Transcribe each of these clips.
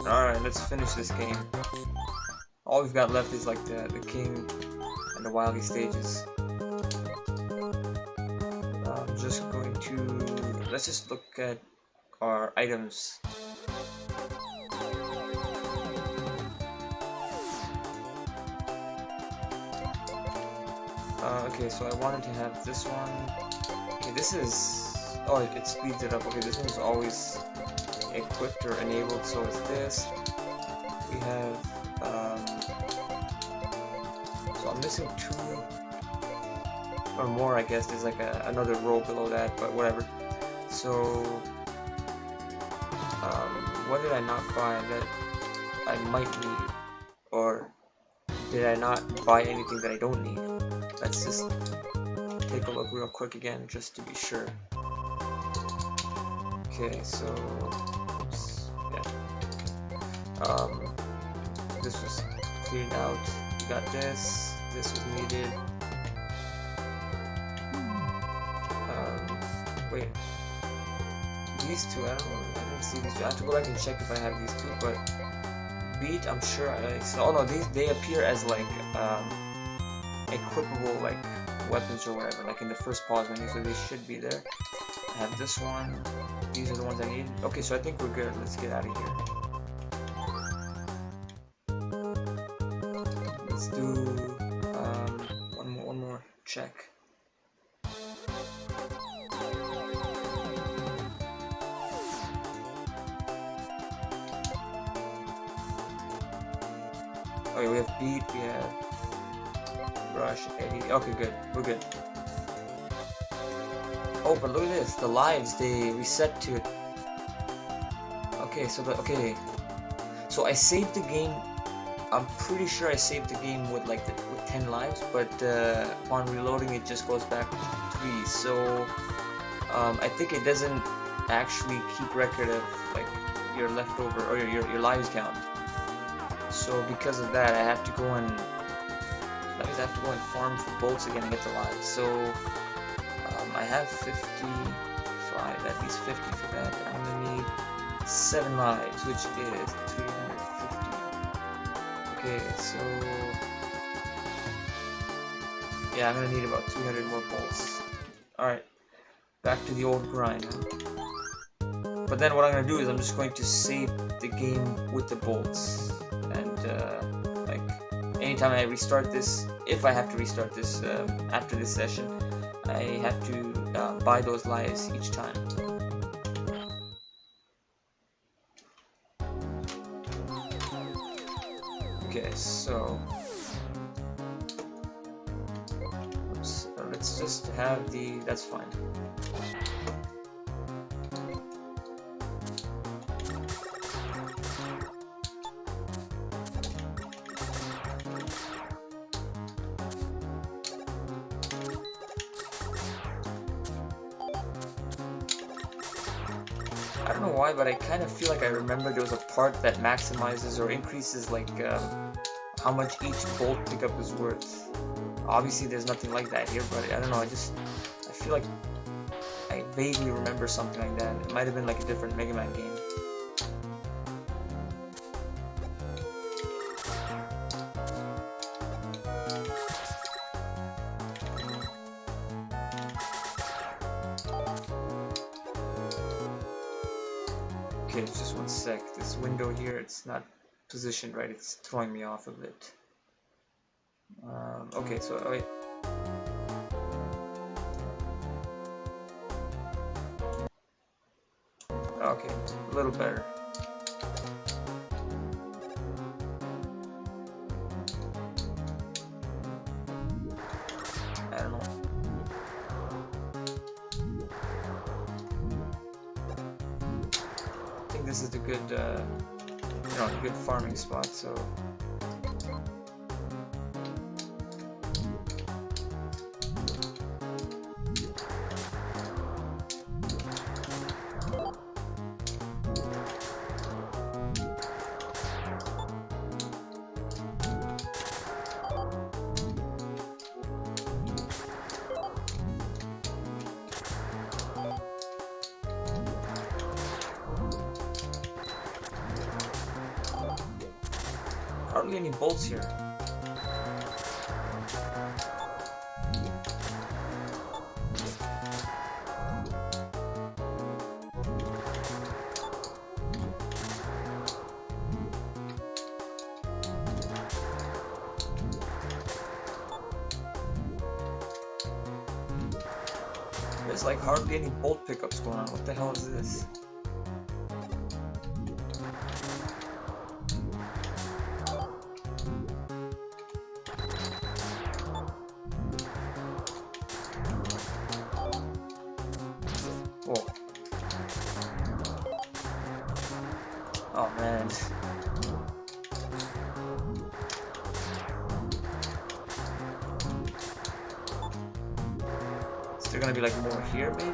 Alright, let's finish this game. All we've got left is like the king and the Wily stages. I'm just going to... let's just look at our items. Okay, so I wanted to have this one. Okay, this is... oh, it speeds it up. Okay, this one's always equipped or enabled, so it's this. We have... so I'm missing 2 or more, I guess. There's like another row below that, but whatever. So... what did I not buy that I might need? Or did I not buy anything that I don't need? Let's just take a look real quick again, just to be sure. Okay, so oops, yeah. This was cleared out. We got this. This was needed. Wait. These two, I don't know. I didn't see these two. I have to go back and check if I have these two. But beat, I'm sure I saw. Oh no, they appear as like equipable like weapons or whatever, like in the first pause menu, so they should be there. I have this one. These are the ones I need. Okay, so I think we're good. Let's get out of here. Let's do one more check. Okay, we have beat, we have brush, Eddie. Okay, good. We're good. Oh, but look at this. The lives, they reset to it. Okay, so I saved the game. I'm pretty sure I saved the game with like with 10 lives, but upon reloading it just goes back to 3. So I think it doesn't actually keep record of like your leftover or your lives count. So because of that, I have to go and farm for bolts again and get the lives. So I have 55, at least 50 for that. I'm gonna need 7 lives, which is 350. Okay, so yeah, I'm gonna need about 300 more bolts. Alright, back to the old grind. But then what I'm gonna do is I'm just going to save the game with the bolts. And like anytime I restart this, if I have to restart this after this session, I have to buy those lives each time. Okay, so oops, let's just have the, that's fine. I don't know why, but I kind of feel like I remember there was a part that maximizes or increases like how much each bolt pickup is worth. Obviously there's nothing like that here, but I don't know, I feel like I vaguely remember something like that. It might have been like a different Mega Man game. Okay, just one sec. This window here, it's not positioned right. It's throwing me off a bit. Okay, so wait. Okay, a little better. I don't know. I think this is the good, good farming spot. So. Hardly any bolts here. There's like hardly any bolt pickups going on. What the hell is this? Whoa. Oh man. Is there gonna be like more here maybe?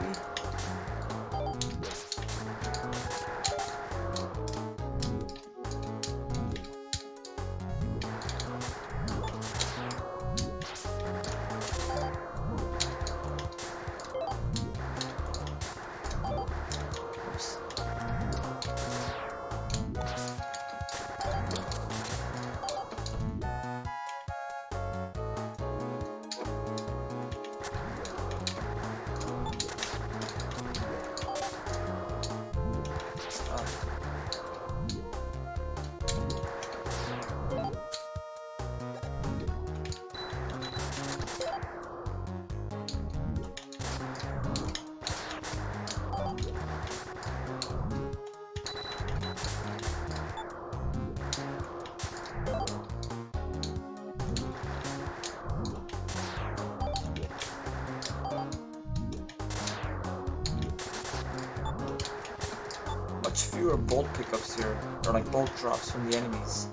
Much fewer bolt pickups here, or like bolt drops from the enemies.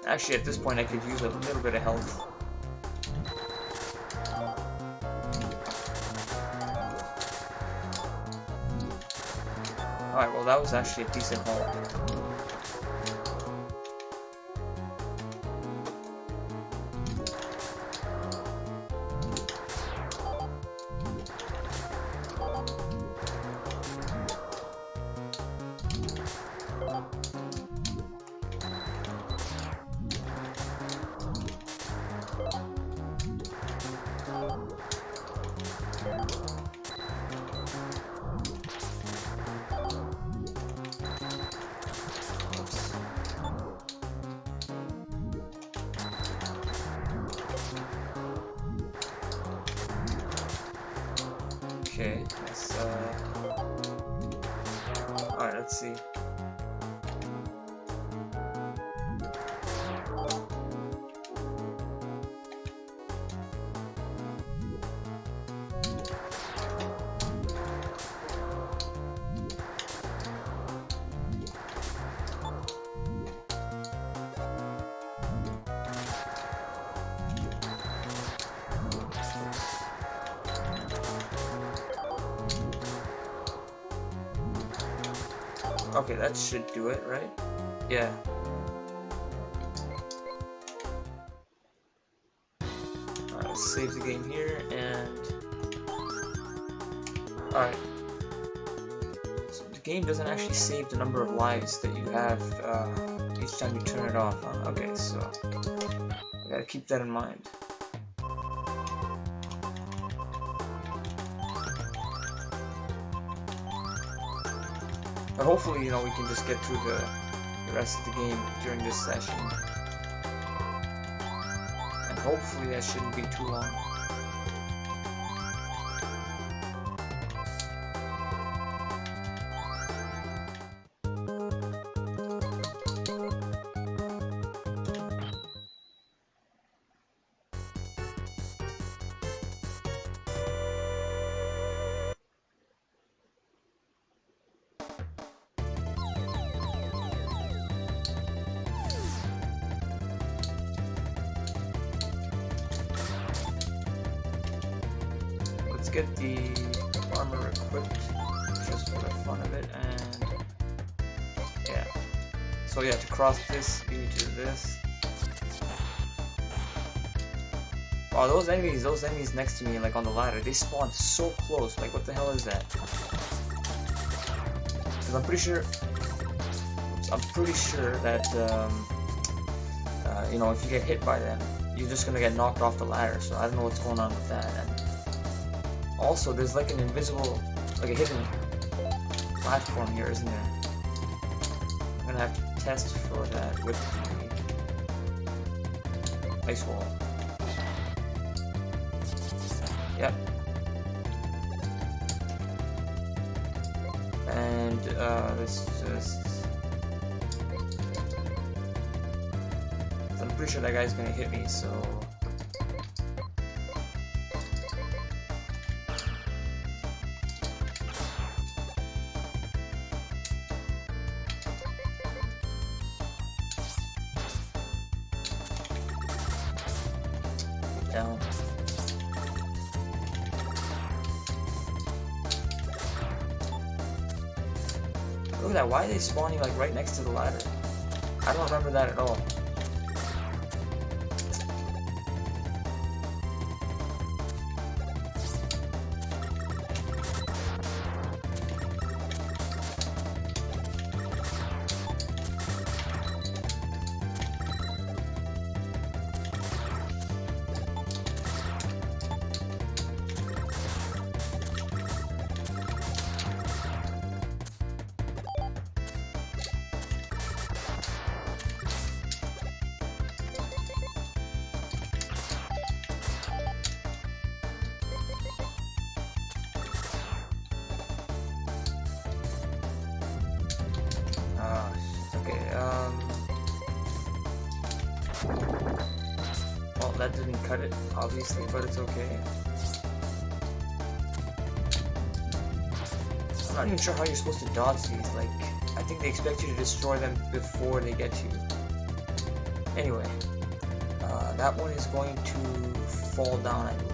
Actually, at this point I could use a little bit of health. Alright, well that was actually a decent haul. Okay, let's alright, let's see. Okay, that should do it, right? Yeah. Alright, let's save the game here, and... Alright. So the game doesn't actually save the number of lives that you have each time you turn it off, huh? Okay, so... I gotta keep that in mind. But hopefully, you know, we can just get through the rest of the game during this session. And hopefully that shouldn't be too long. Get the armor equipped just for the fun of it, and yeah, so So yeah, to cross this, you need to do this. Oh, those enemies next to me, like on the ladder, they spawn so close. Like, what the hell is that? Because I'm pretty sure that you know, if you get hit by them, you're just gonna get knocked off the ladder. So I don't know what's going on with that. And also, there's like an invisible, like a hidden platform here, isn't there? I'm gonna have to test for that with the ice wall. Yep. And let's just... I'm pretty sure that guy's gonna hit me, so... Get down. Look at that, why are they spawning like right next to the ladder? I don't remember that at all. Well, that didn't cut it, obviously, but it's okay. I'm not even sure how you're supposed to dodge these. Like, I think they expect you to destroy them before they get to you. Anyway, that one is going to fall down, I believe.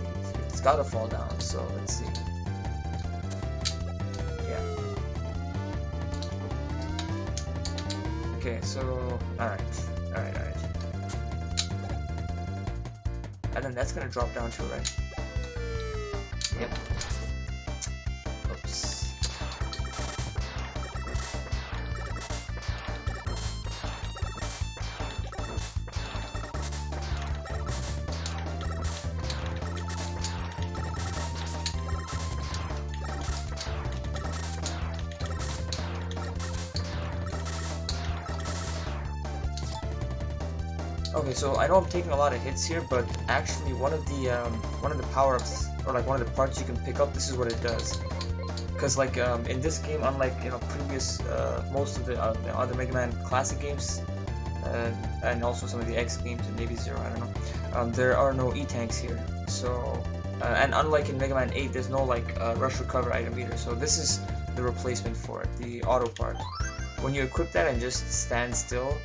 It's gotta fall down, so let's see. Yeah. Okay, so, alright. And then that's gonna drop down too, right? Yep. Oops. Okay, so I know I'm taking a lot of hits here, but actually one of the power-ups, or like one of the parts you can pick up, this is what it does. Because like in this game, unlike previous most of the other Mega Man classic games, and also some of the X games and maybe Zero, I don't know, there are no E-tanks here. So and unlike in Mega Man 8, there's no like rush recover item either. So this is the replacement for it, the auto part. When you equip that and just stand still,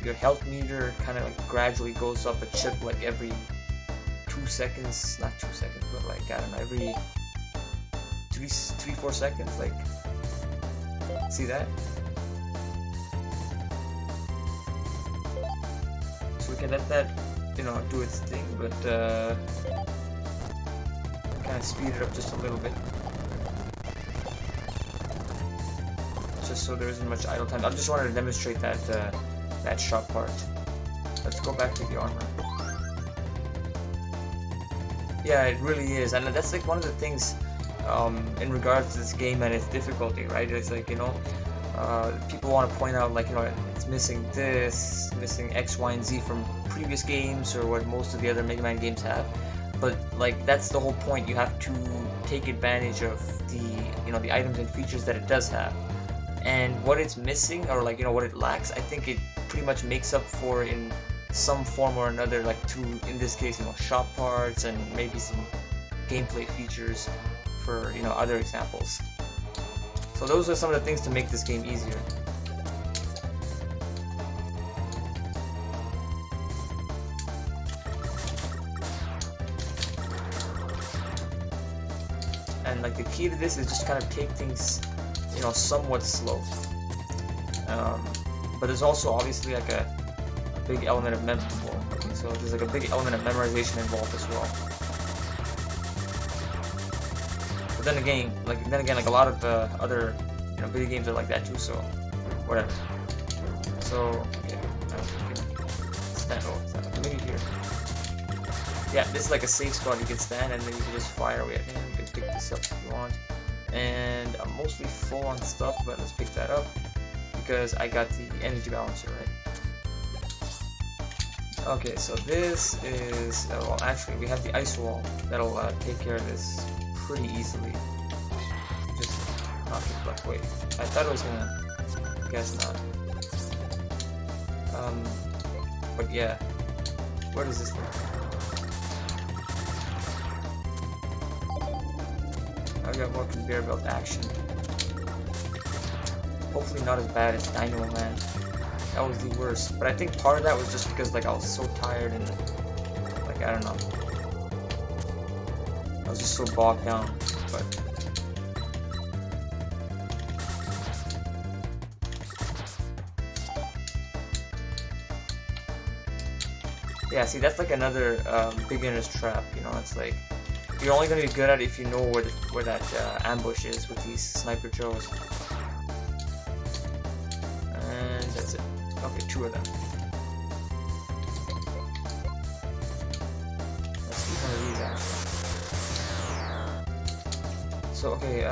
your health meter kind of like gradually goes up a chip like every 2 seconds, not 2 seconds, but like, I don't know, every 3-4 seconds, like, see that? So we can let that, do its thing, but kind of speed it up just a little bit. Just so there isn't much idle time. I just wanted to demonstrate that that shot part. Let's go back to the armor. Yeah, it really is, and that's like one of the things in regards to this game and its difficulty, right? It's like, people want to point out like, it's missing this, missing X, Y, and Z from previous games or what most of the other Mega Man games have. But like, that's the whole point. You have to take advantage of the the items and features that it does have. And what it's missing, or like, what it lacks, I think it pretty much makes up for in some form or another, like through, in this case, shop parts and maybe some gameplay features for, other examples. So those are some of the things to make this game easier. And like the key to this is just kind of take things, somewhat slow. But there's also obviously like a big element of so there's like a big element of memorization involved as well. But then again, like a lot of other video games are like that too. So whatever. So okay, stand over. Maybe here. Yeah, this is like a safe spot. You can stand and then you can just fire away at him. You can pick this up if you want. And I'm mostly full on stuff, but let's pick that up because I got the energy balancer, right? Okay, so this is, well actually we have the ice wall that'll take care of this pretty easily. Just knock it back. Wait, I thought it was gonna, guess not. But yeah, where does this go? I got more conveyor belt action. Hopefully not as bad as Dynamo Man. That was the worst. But I think part of that was just because like I was so tired and like I don't know. I was just so bogged down. But yeah, see that's like another beginner's trap. You know, it's like you're only gonna be good at it if you know where that ambush is with these sniper Joes. And that's it. Okay, 2 of them. Let's see one of these actually. So okay,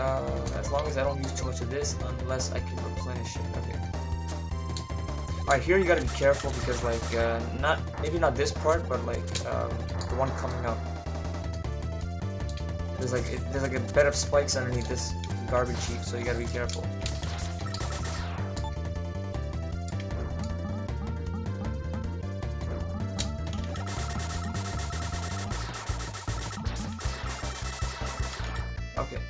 as long as I don't use too much of this, unless I can replenish it. Okay. Alright, here you gotta be careful because like maybe not this part, but like the one coming up. There's like a bed of spikes underneath this garbage heap, so you gotta be careful. Okay.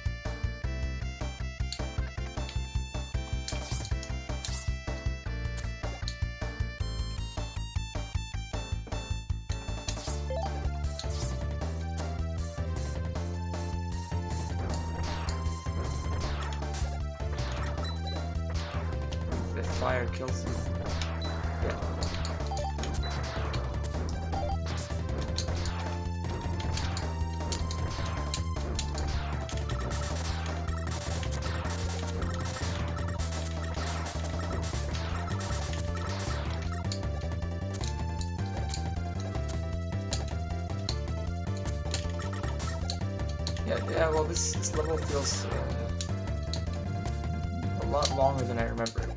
The fire kills you. Yeah. Yeah, well this level feels a lot longer than I remember it.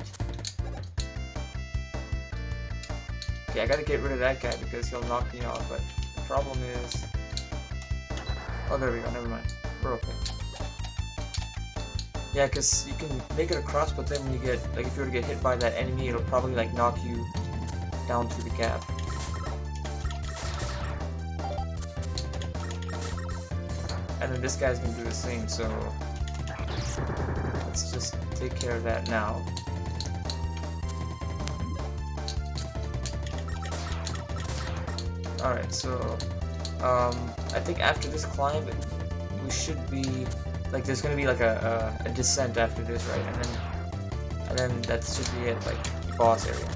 Okay, I gotta get rid of that guy because he'll knock me off, but the problem is... Oh, there we go, never mind. We're okay. Yeah, because you can make it across, but then when you get, like if you were to get hit by that enemy, it'll probably like knock you down through the gap. And then this guy's gonna do the same, so let's just take care of that now. Alright, so I think after this climb we should be like there's gonna be like a descent after this, right? And then that should be it, like the boss area.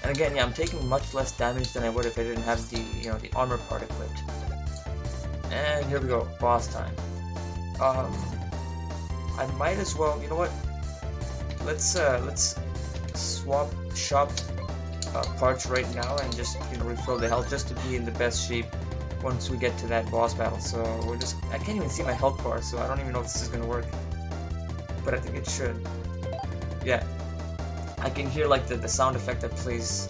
And again, yeah, I'm taking much less damage than I would if I didn't have the, the armor part equipped. And here we go, boss time. I might as well, you know what? Let's shop parts right now and just refill the health just to be in the best shape once we get to that boss battle. So I can't even see my health bar, so I don't even know if this is gonna work. But I think it should. Yeah. I can hear like the sound effect that plays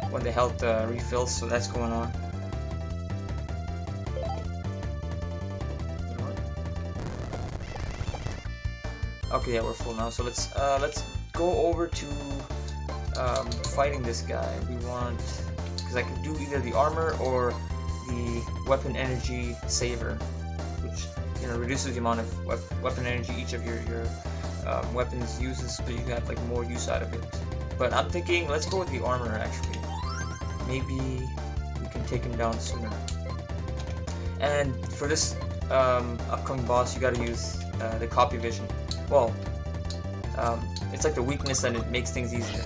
when the health refills, so that's going on. Okay, yeah, we're full now. So let's go over to fighting this guy. We want, because I can do either the armor or the weapon energy saver, which reduces the amount of weapon energy each of your weapons uses, so you have like more use out of it. But I'm thinking, let's go with the armor actually. Maybe we can take him down sooner. And for this upcoming boss, you gotta use the copy vision. Well, it's like the weakness and it makes things easier.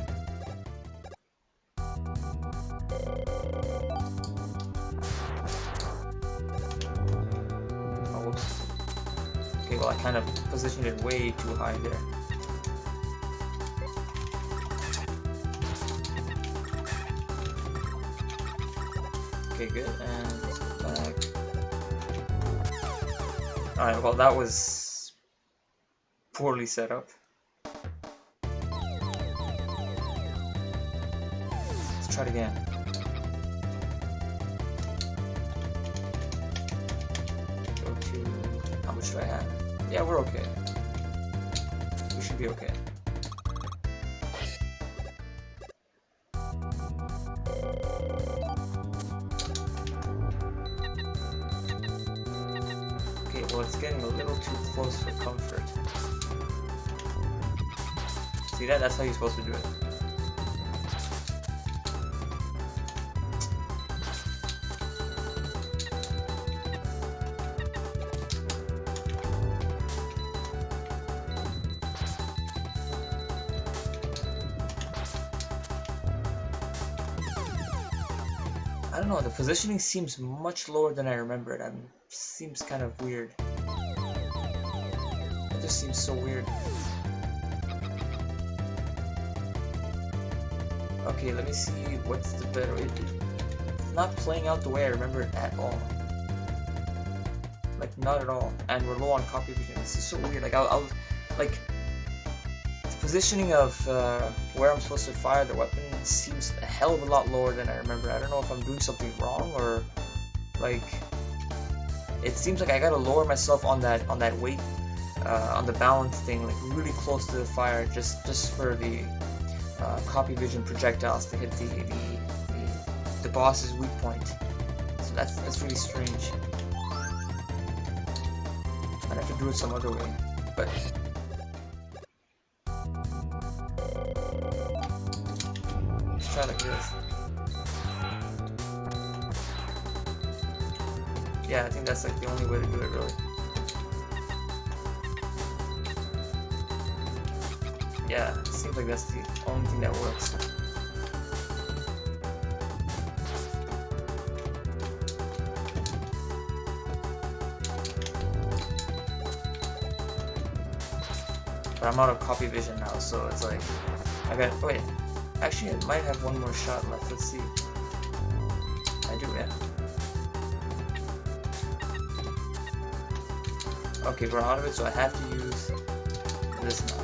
Oh, whoops. Okay, well I kind of positioned it way too high there. Okay, good, and let's go back. Alright, well that was poorly set up. Let's try it again. Go to... how much do I have? Yeah, we're okay. We should be okay. Well, it's getting a little too close for comfort. See that? That's how you're supposed to do it. I don't know, the positioning seems much lower than I remember it. Seems kind of weird. It just seems so weird. Okay, let me see what's the better way. It's not playing out the way I remember it at all. Like, not at all. And we're low on copy vision. This is so weird. Like, I'll like, the positioning of where I'm supposed to fire the weapon seems a hell of a lot lower than I remember. I don't know if I'm doing something wrong or, like, it seems like I gotta lower myself on that weight, on the balance thing, like really close to the fire, just for the copy vision projectiles to hit the boss's weak point. So that's really strange. I'd have to do it some other way, but. Let's try like this. Yeah, I think that's like the only way to do it, really. Yeah, it seems like that's the only thing that works. But I'm out of copy vision now, so it's like, I got, wait, actually I might have one more shot left, let's see. I do, yeah. Okay, we're out of it, so I have to use this now.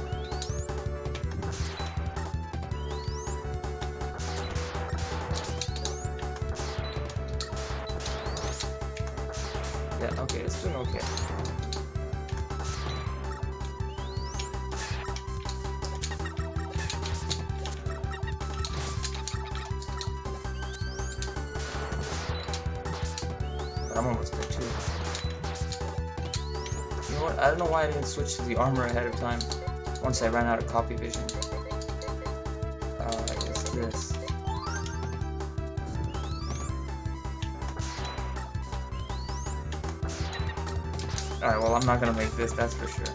Yeah, okay, it's doing okay. But I'm almost there too. You know what? I don't know why I didn't switch to the armor ahead of time once I ran out of copy vision. What's this? Alright, well, I'm not gonna make this, that's for sure.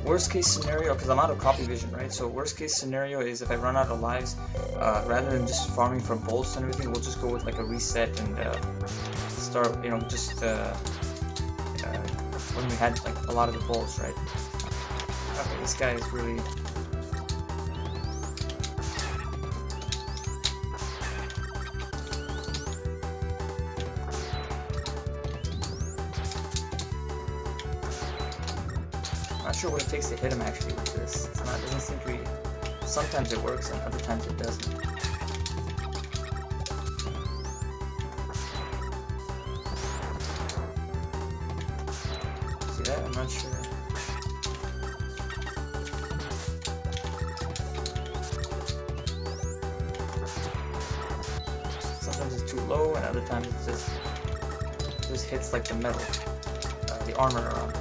Worst case scenario, because I'm out of copy vision, right? So worst case scenario is if I run out of lives, rather than just farming for bolts and everything, we'll just go with like a reset and start, you know, just when we had like a lot of the bolts, right? Okay, this guy is really. I'm not sure what it takes to hit him actually with this. It's not, it doesn't seem to be. Sometimes it works and other times it doesn't. that? I'm not sure. Sometimes it's too low, and other times it just hits like the metal, the armor around it.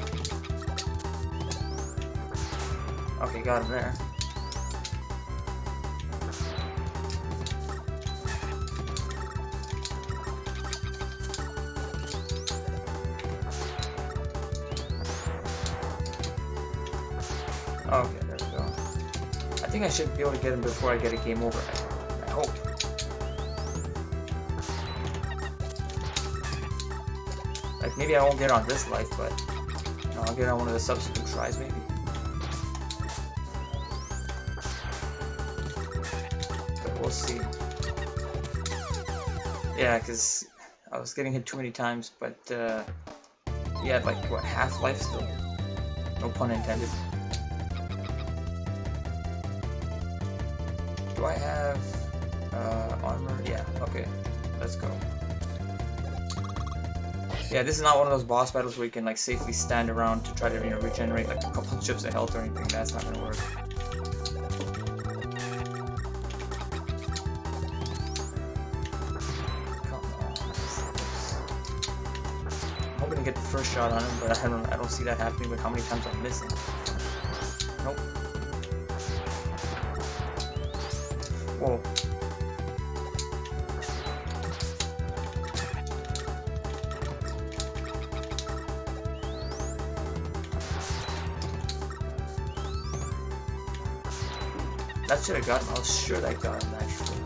Okay, got him there. Okay, there we go. I think I should be able to get him before I get a game over. I hope. Like, maybe I won't get on this life, but you know, I'll get on one of the subsequent tries, maybe. But we'll see. Yeah, because I was getting hit too many times, but he had like, what, half life still? No pun intended. Do I have armor? Yeah, okay. Let's go. Yeah, this is not one of those boss battles where you can like safely stand around to try to, you know, regenerate like a couple of chips of health or anything. That's not gonna work. Come on. I'm hoping to get the first shot on him, but I don't see that happening with how many times I'm missing. Nope. Whoa. That should have got him. I was sure that got him, actually.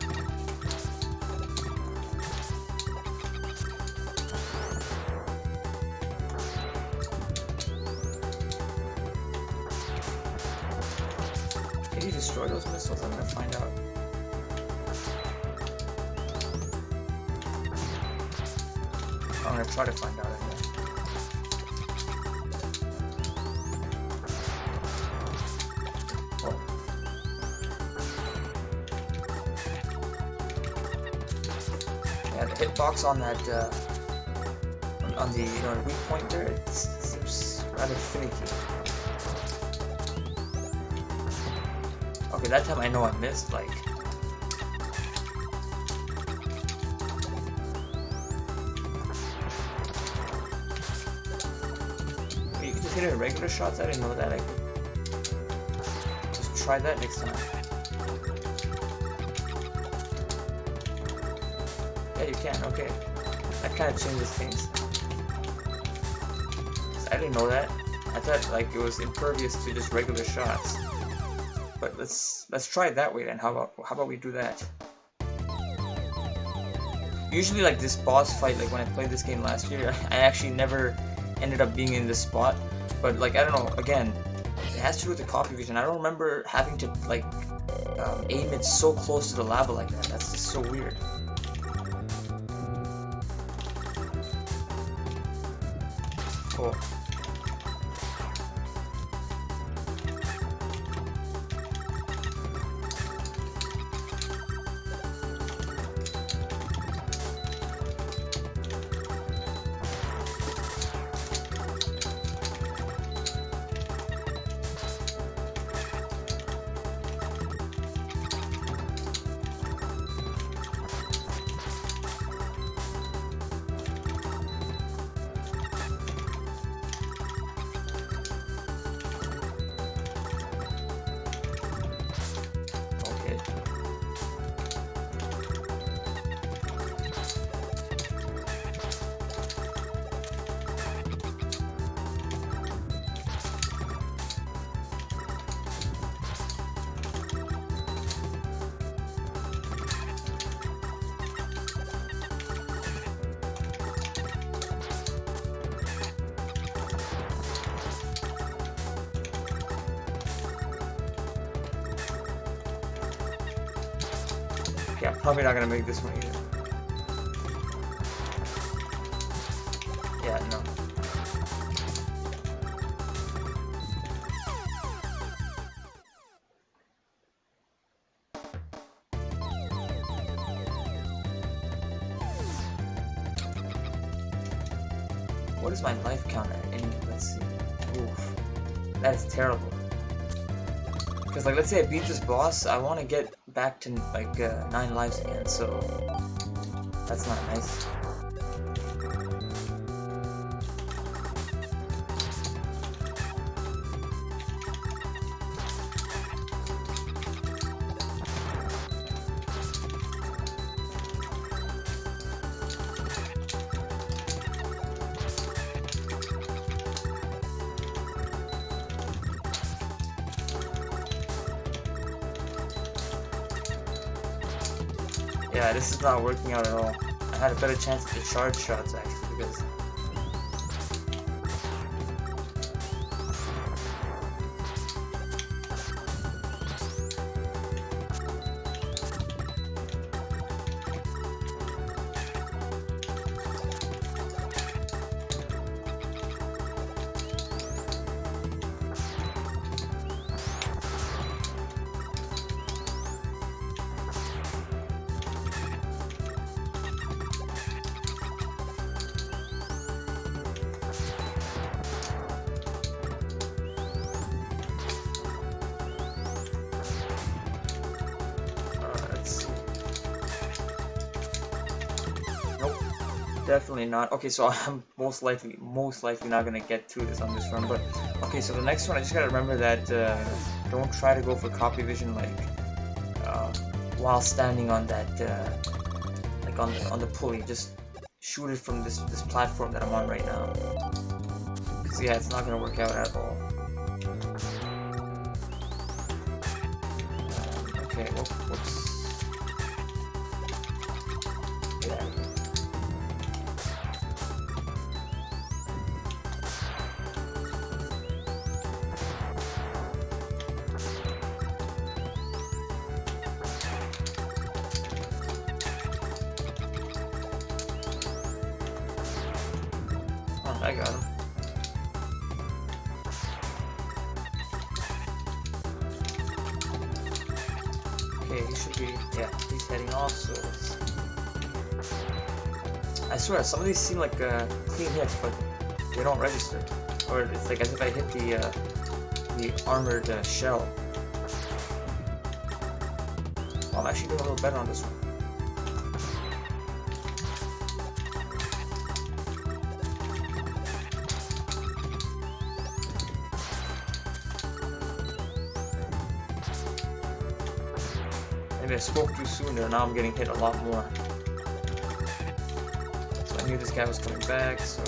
Can he destroy those missiles? I'm gonna find out. I'm gonna try to find out, I guess. Yeah, the hitbox on that, on the, you know, weak point there, it seems rather finicky. Okay, that time I know I missed, like... You can just hit it in regular shots? I didn't know that. I could just try that next time. Yeah, you can, okay. That kind of changes things. I didn't know that. I thought like it was impervious to just regular shots. But let's try it that way then. How about we do that? Usually like this boss fight, like when I played this game last year, I actually never ended up being in this spot. But like, I don't know, again, it has to do with the copy vision. I don't remember having to like aim it so close to the lava like that. That's just so weird. Cool. Yeah, probably not gonna make this one either. Yeah, no. What is my life count at? Let's see. Oof. That is terrible. Because, like, let's say I beat this boss, I want to get back to, like, 9 lives again, so that's not nice. Yeah, this is not working out at all. I had a better chance at the charge shots actually because definitely not. Okay, so I'm most likely not gonna get through this on this run. But okay, so the next one, I just gotta remember that don't try to go for copy vision like while standing on that like on the pulley. Just shoot it from this platform that I'm on right now. Cause yeah, it's not gonna work out at all. Okay, whoops. Yeah. I got him. Okay, he should be, yeah, he's heading off, so I swear, some of these seem like clean hits, but they don't register. Or it's like as if I hit the armored shell. Well, I'm actually doing a little better on this one. Maybe I spoke too soon there, now I'm getting hit a lot more. So I knew this guy was coming back, so...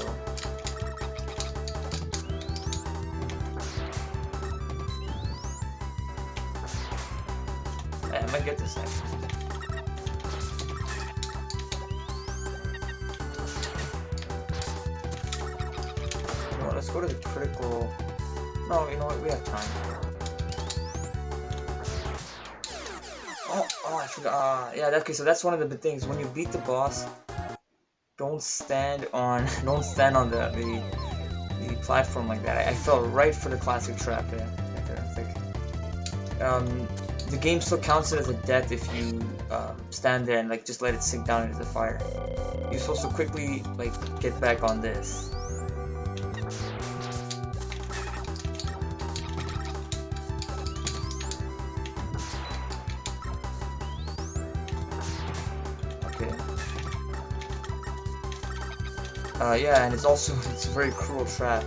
Yeah, I might get this actually. You know what, let's go to the critical... No, you know what, we have time. Oh, I forgot. Yeah, okay, so that's one of the big things. When you beat the boss, don't stand on the platform like that. I fell right for the classic trap. Yeah, right there. It's like, the game still counts it as a death if you stand there and like just let it sink down into the fire. You're supposed to quickly like get back on this. Yeah, and it's a very cruel trap.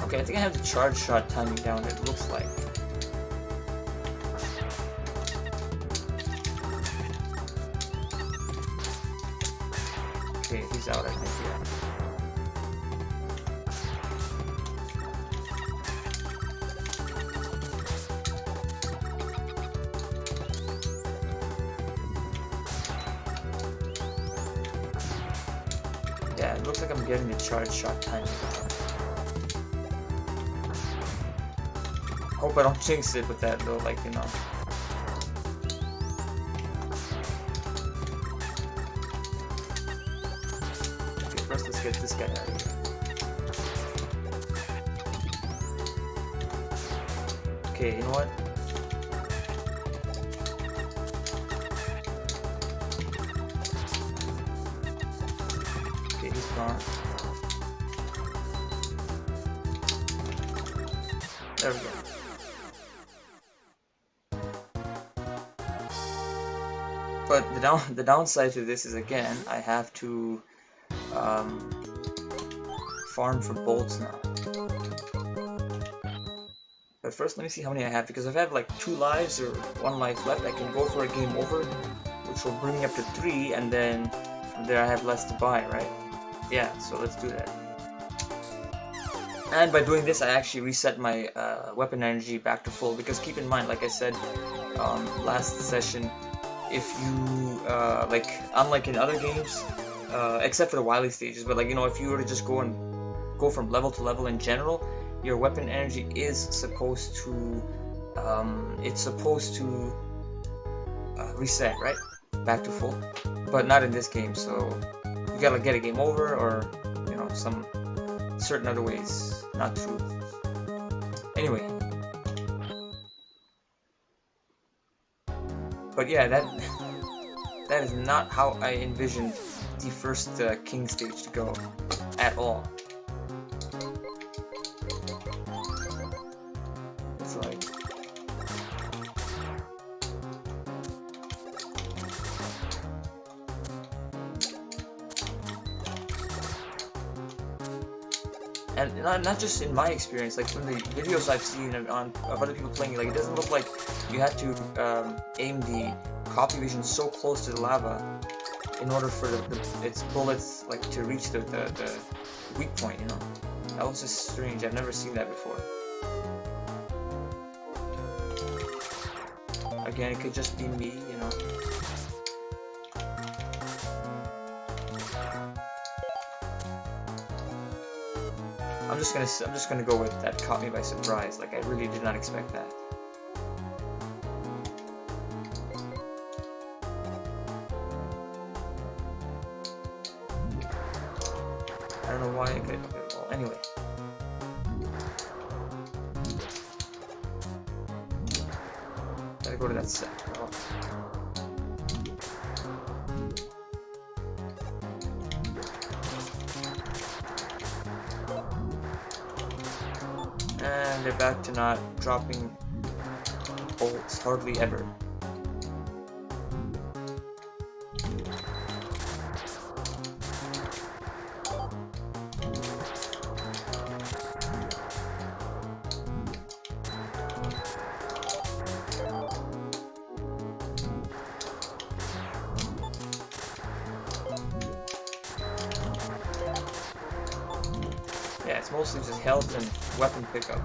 Okay, I think I have the charge shot timing down, it looks like. Okay, he's out, I think, yeah. Yeah, it looks like I'm getting the charge shot timing. Hope I don't jinx it with that though, like, you know. Okay, first let's get this guy out of here. Okay, you know what? on. There we go. But the downside to this is, again, I have to farm for bolts now. But first, let me see how many I have, because if I have like 2 lives or 1 life left, I can go for a game over, which will bring me up to 3, and then from there I have less to buy, right? Yeah, so let's do that. And by doing this, I actually reset my weapon energy back to full, because keep in mind, like I said last session, if you, like, unlike in other games, except for the Wily stages, but like, you know, if you were to just go from level to level in general, your weapon energy is supposed to, reset, right? Back to full. But not in this game, so you gotta get a game over, or, you know, some certain other ways, not true. Anyway. But yeah, that is not how I envisioned the first King stage to go, at all. It's like... And not just in my experience, like from the videos I've seen of other people playing, like it doesn't look like you had to aim the copy vision so close to the lava in order for its bullets like to reach the weak point, you know. That was just strange. I've never seen that before. Again, it could just be me, you know. I'm just gonna go with that caught me by surprise. Like, I really did not expect that. I don't know why I could. Okay, well, anyway. Gotta go to that set. Oh. And they're back to not dropping bolts hardly ever. Yeah, it's mostly just health and weapon pickup.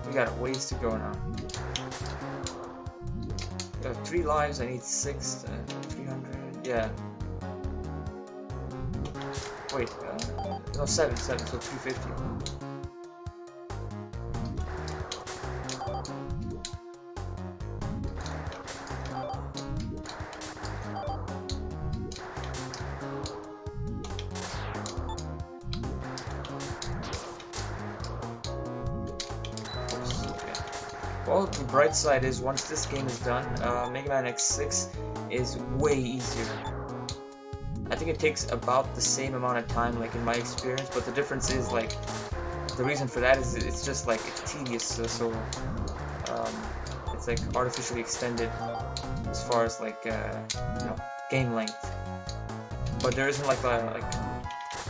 We got a ways to go now. We have 3 lives. I need 6. 300. Yeah. Wait. No, 7. So 350. Well, the bright side is once this game is done, Mega Man X6 is way easier. I think it takes about the same amount of time, like in my experience, but the difference is like the reason for that is it's just like it's tedious, so it's like artificially extended as far as like you know, game length. But there isn't like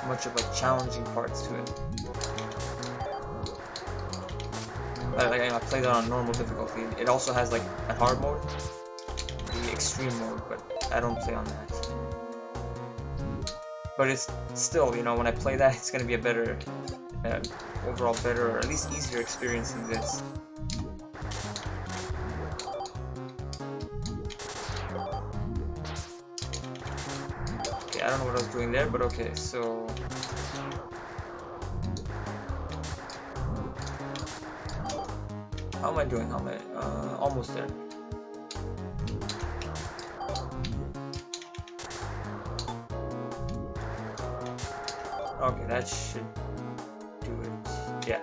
much of like challenging parts to it. I played it on normal difficulty. It also has like a hard mode, the extreme mode, but I don't play on that. But it's still, you know, when I play that, it's gonna be a better, overall better, or at least easier experience than this. Okay, I don't know what I was doing there, but okay, so. How am I doing? How am I? Almost there. Okay, that should do it. Yeah.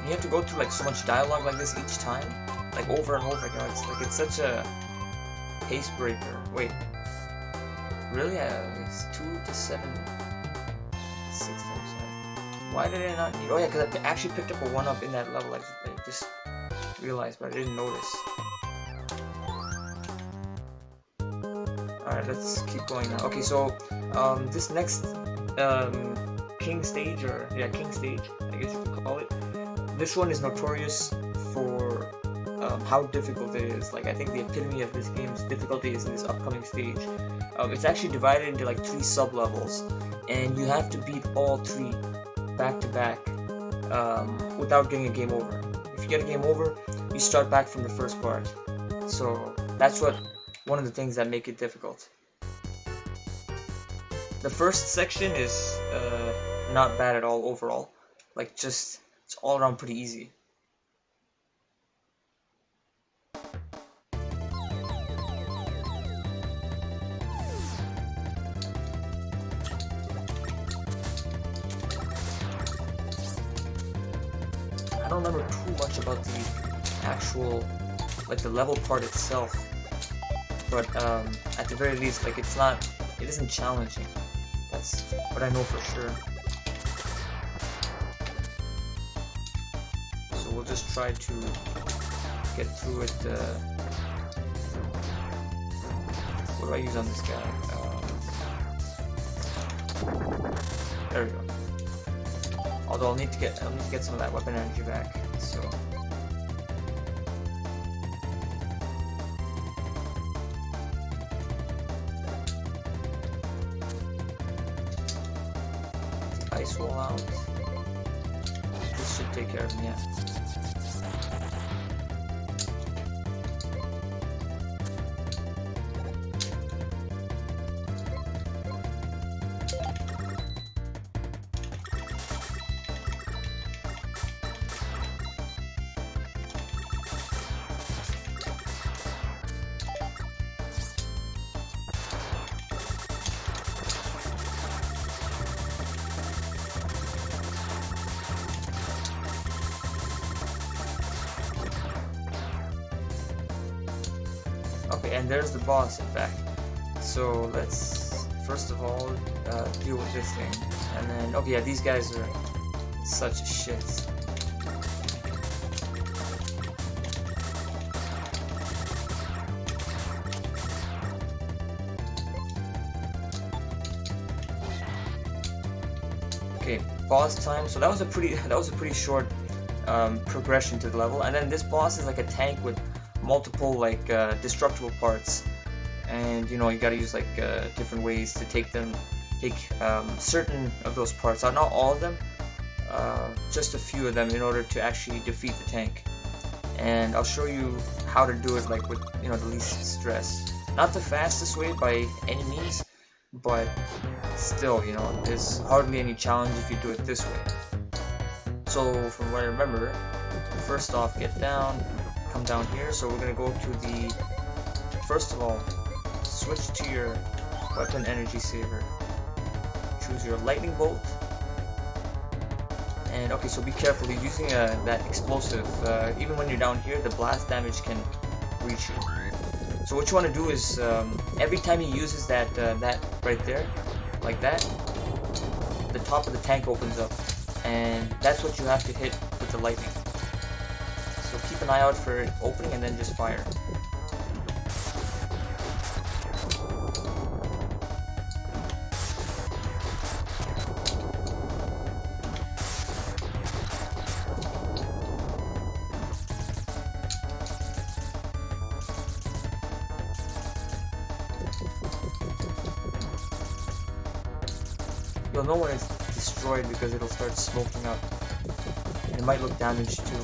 You have to go through like so much dialogue like this each time, like over and over again. It's like it's such a pace breaker. Wait, really? It's 2 to 7, 6 times 7. Why did I not need? Oh yeah, because I actually picked up a 1-up in that level. I just realized, but I didn't notice. All right, let's keep going now. Okay, so this next king stage, or yeah, king stage, I guess you could call it. This one is notorious for how difficult it is. Like, I think the epitome of this game's difficulty is in this upcoming stage. It's actually divided into like 3 sub-levels, and you have to beat all 3 back to back without getting a game over. If you get a game over, you start back from the first part. So that's one of the things that make it difficult. The first section is not bad at all overall. Like, just it's all around pretty easy. I don't remember too much about the actual, like the level part itself, but at the very least, like it isn't challenging. That's what I know for sure. So we'll just try to get through it. What do I use on this guy? There we go. Although I'll need to get some of that weapon energy back. So ice wall out. This should take care of him, yeah. Okay, and there's the boss, in fact. So let's first of all deal with this thing, and then okay, yeah, these guys are such shit. Okay, boss time. So that was a pretty short progression to the level, and then this boss is like a tank with multiple like destructible parts, and you know you gotta use like different ways to take certain of those parts out, not all of them, just a few of them, in order to actually defeat the tank. And I'll show you how to do it like with the least stress. Not the fastest way by any means, but still, there's hardly any challenge if you do it this way. So from what I remember, first off, get down, come down here. So we're gonna go to the, first of all, switch to your weapon energy saver, choose your lightning bolt, and okay, so be careful, you're using that explosive. Even when you're down here, the blast damage can reach you. So what you want to do is every time he uses that right there, like that, the top of the tank opens up, and that's what you have to hit with the lightning. So keep an eye out for it opening and then just fire. You'll know when it's destroyed because it'll start smoking up. And it might look damaged too.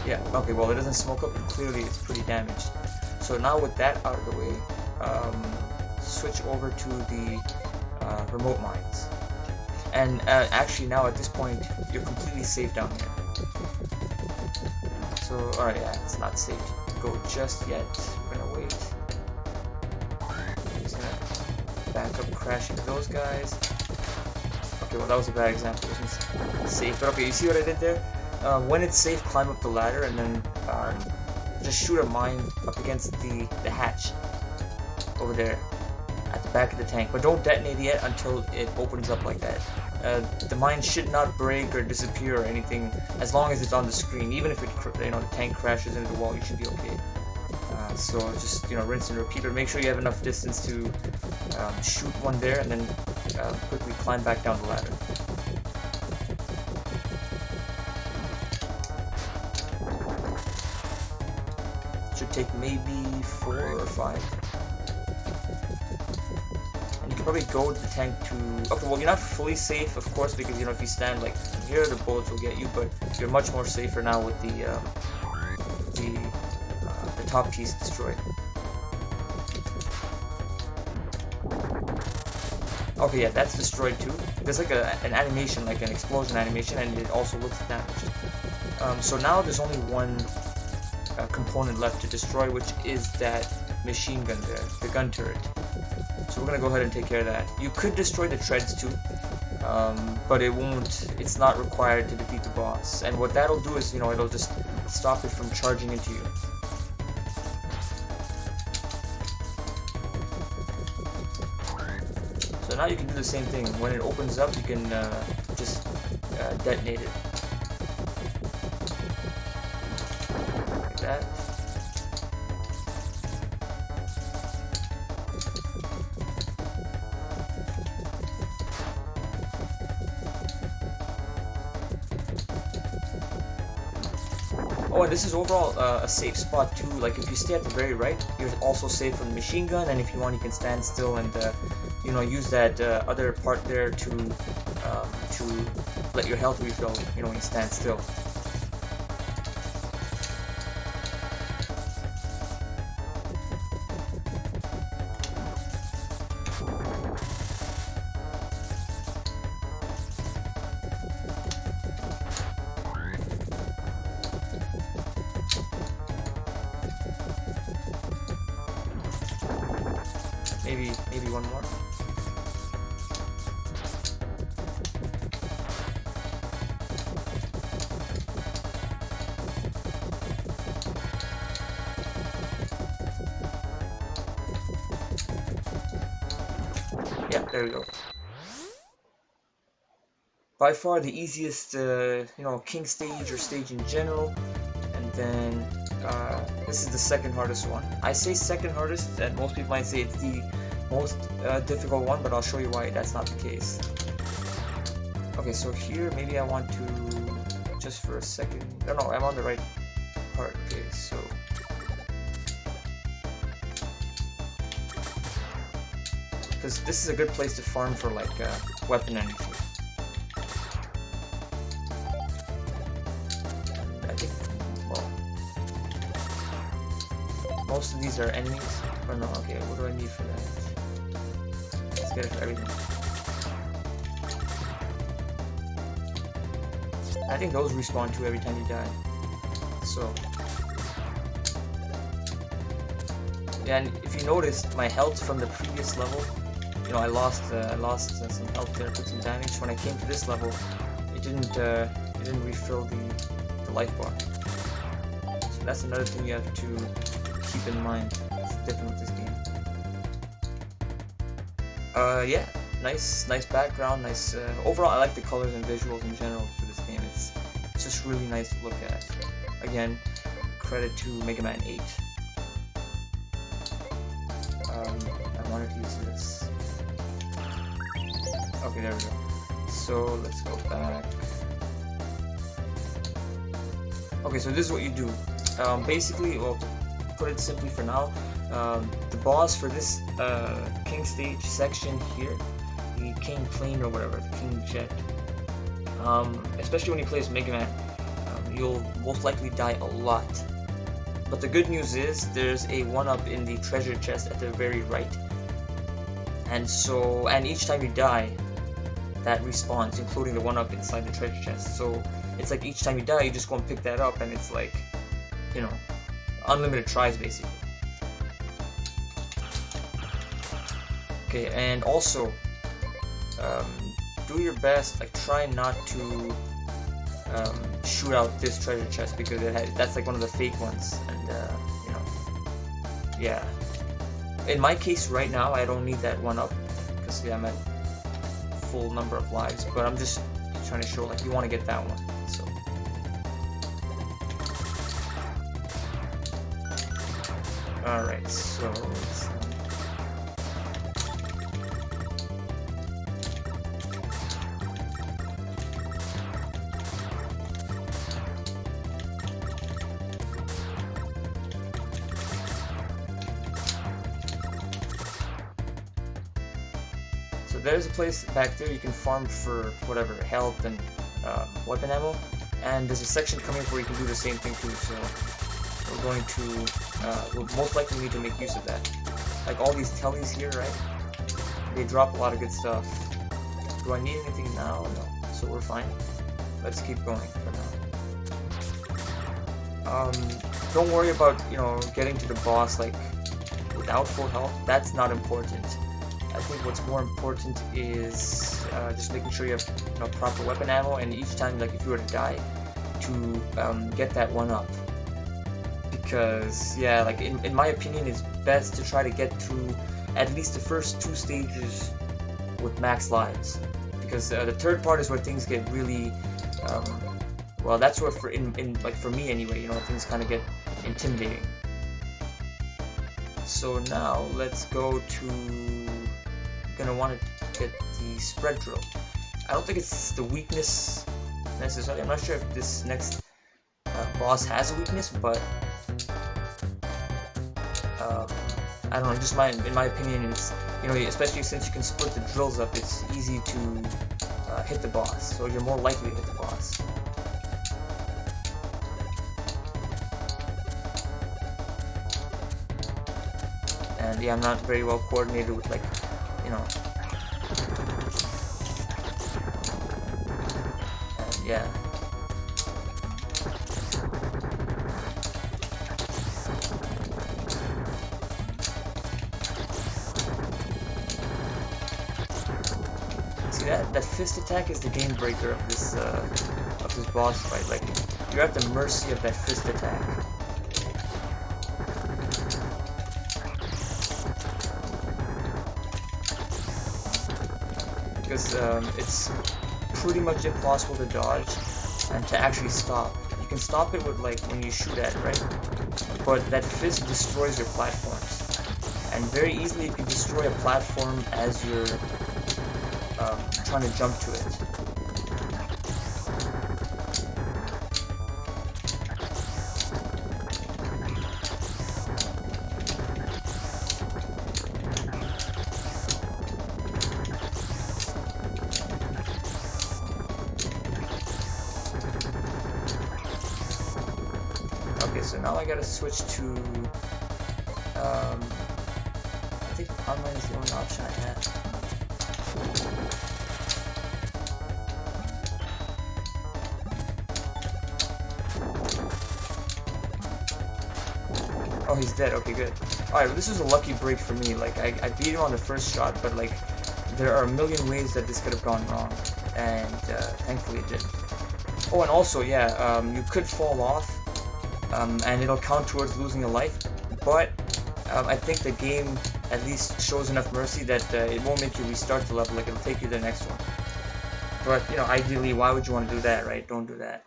Yeah, okay, well it doesn't smoke up, but clearly it's pretty damaged. So now with that out of the way, switch over to the remote mines. And actually now at this point, you're completely safe down here. So, alright, yeah, it's not safe to go just yet. We're gonna wait. Just gonna back up, crash into those guys. Okay, well that was a bad example. It wasn't safe, but okay, you see what I did there? When it's safe, climb up the ladder and then just shoot a mine up against the hatch over there at the back of the tank. But don't detonate it yet until it opens up like that. The mine should not break or disappear or anything as long as it's on the screen. Even if it, the tank crashes into the wall, you should be okay. So just rinse and repeat, but make sure you have enough distance to shoot one there and then quickly climb back down the ladder. Should take maybe 4 or 5. And you can probably go to the tank to... Okay, well you're not fully safe, of course, because if you stand like here, the bullets will get you, but you're much more safer now with the top piece destroyed. Okay, yeah, that's destroyed too. There's like an animation, like an explosion animation, and it also looks damaged. So now there's only one component left to destroy, which is that machine gun there, the gun turret. So we're gonna go ahead and take care of that. You could destroy the treads too, but it won't. It's not required to defeat the boss. And what that'll do is, it'll just stop it from charging into you. So now you can do the same thing. When it opens up, you can just detonate it. Like that. Oh, and this is overall a safe spot too. Like if you stay at the very right, you're also safe from the machine gun, and if you want, you can stand still and use that other part there to let your health refill. When you stand still. Maybe one more. Yeah, there we go. By far the easiest, king stage or stage in general, and then this is the second hardest one. I say second hardest, and most people might say it's the most difficult one, but I'll show you why that's not the case. Okay, so here maybe I want to just for a second. No, I'm on the right part. Okay, so because this is a good place to farm for like weapon energy. I think, well, most of these are enemies. Oh no, okay, what do I need for that? Let's get it for everything. I think those respawn too every time you die. So yeah, and if you notice, my health from the previous level, I lost some health there, took some damage. When I came to this level, it didn't refill the life bar. So that's another thing you have to keep in mind. It's different with this game. Yeah, nice background, nice. Overall, I like the colors and visuals in general for this game. It's just really nice to look at. Again, credit to Mega Man 8. I wanted to use this. Okay, there we go. So let's go back. Okay, so this is what you do. Basically, well, to put it simply for now, the boss for this King Stage section here, the King Plane or whatever, the King Jet, especially when you play as Mega Man, you you'll most likely die a lot. But the good news is there's a 1-up in the treasure chest at the very right. And each time you die, that respawns, including the 1-up inside the treasure chest. So it's like each time you die, you just go and pick that up, and it's like, you know, unlimited tries basically. Okay, and also, do your best, like try not to shoot out this treasure chest, because that's like one of the fake ones, and you know, yeah. In my case right now, I don't need that 1-up, because yeah, I'm at full number of lives, but I'm just trying to show like you want to get that one. So alright, so there's a place back there you can farm for whatever, health and weapon ammo, and there's a section coming where you can do the same thing too, so we're going to, we'll most likely need to make use of that. Like all these tellies here, right? They drop a lot of good stuff. Do I need anything now? No. So we're fine. Let's keep going for now. Don't worry about, you know, getting to the boss like without full health. That's not important. I think what's more important is just making sure you have, you know, proper weapon ammo, and each time, like if you were to die, to get that 1-up. Because yeah, like in my opinion, it's best to try to get through at least the first 2 stages with max lives. Because the third part is where things get really, well, that's where like for me anyway, you know, things kind of get intimidating. So now let's go to. Gonna want to get the spread drill. I don't think it's the weakness necessarily. I'm not sure if this next boss has a weakness, but I don't know. Just in my opinion, it's, you know, especially since you can split the drills up, it's easy to hit the boss. So you're more likely to hit the boss. And yeah, I'm not very well coordinated with like. You know, and yeah. See that fist attack is the game breaker of this boss fight. Like you're at the mercy of that fist attack. Because it's pretty much impossible to dodge and to actually stop. You can stop it with like when you shoot at it, right? But that fist destroys your platforms, and very easily you can destroy a platform as you're trying to jump to it. Okay, so now I gotta switch to, I think online is the only option I have. Oh, he's dead, okay, good. Alright, well, this was a lucky break for me. Like, I beat him on the first shot, but like, there are a million ways that this could have gone wrong, and thankfully it didn't. Oh, and also, yeah, you could fall off, and it'll count towards losing a life, but I think the game at least shows enough mercy that it won't make you restart the level, like it'll take you to the next one. But, you know, ideally, why would you want to do that, right? Don't do that.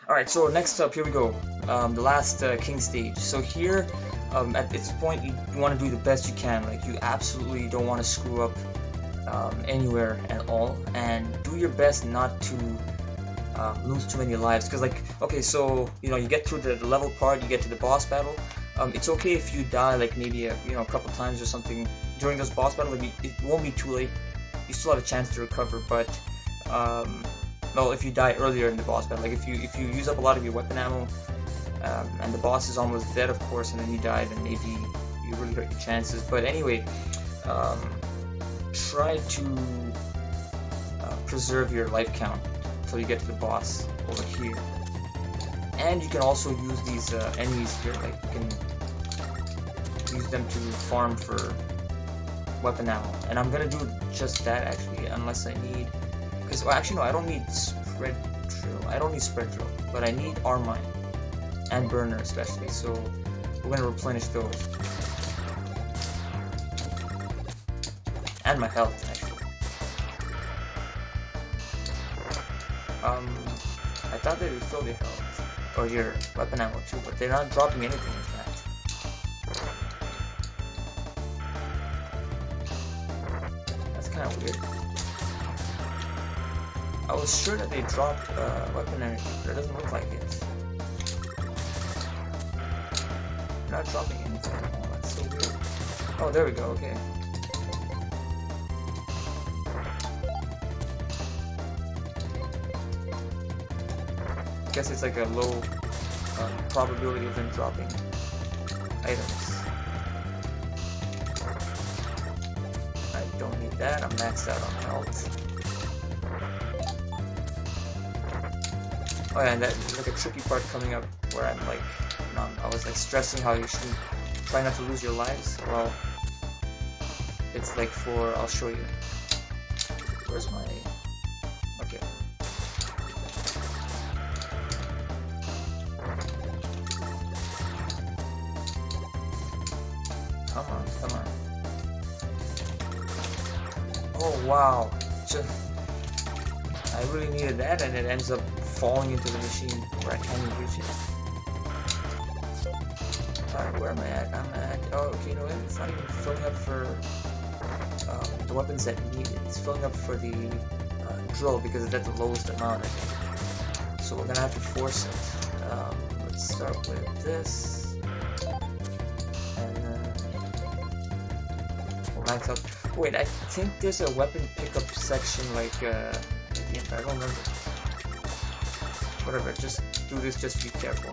Alright, so next up, here we go. The last king stage. So here, at this point, you want to do the best you can. Like, you absolutely don't want to screw up anywhere at all, and do your best not to lose too many lives. Because, like, okay, so, you know, you get through the level part, you get to the boss battle. It's okay if you die, like, maybe a couple times or something during this boss battle. It won't be too late. You still have a chance to recover, but Well, if you die earlier in the boss battle, like if you use up a lot of your weapon ammo, and the boss is almost dead, of course, and then you die, then maybe you really hurt your chances. But anyway, try to preserve your life count until you get to the boss over here. And you can also use these enemies here, like you can use them to farm for weapon ammo. And I'm gonna do just that actually, unless I need, because well, actually no, I don't need spread drill. I don't need spread drill, but I need arm mine and burner especially. So we're gonna replenish those and my health actually. I thought they would fill your health or your weapon ammo too, but they're not dropping anything in fact. That's kind of weird. I was sure that they dropped weapon energy, but it doesn't look like it. They're not dropping anything. Oh, that's so weird. Oh, there we go. Okay. I guess it's like a low probability of them dropping items. I don't need that, I'm maxed out on health. Oh yeah, and there's like a tricky part coming up where I'm like, I was like stressing how you should try not to lose your lives. Well, it's like for, I'll show you. Where's my, okay. Come on, come on. Oh wow, I really needed that and it ends up falling into the machine where I can't even reach it. Alright, where am I at? I'm at, oh okay, you know what, it's not even filling up for the weapons that you need. It's filling up for the drill because it's at the lowest amount I think. So we're gonna have to force it. Let's start with this. Max out. Wait, I think there's a weapon pickup section like at the end. I don't remember. Whatever, just do this, just be careful.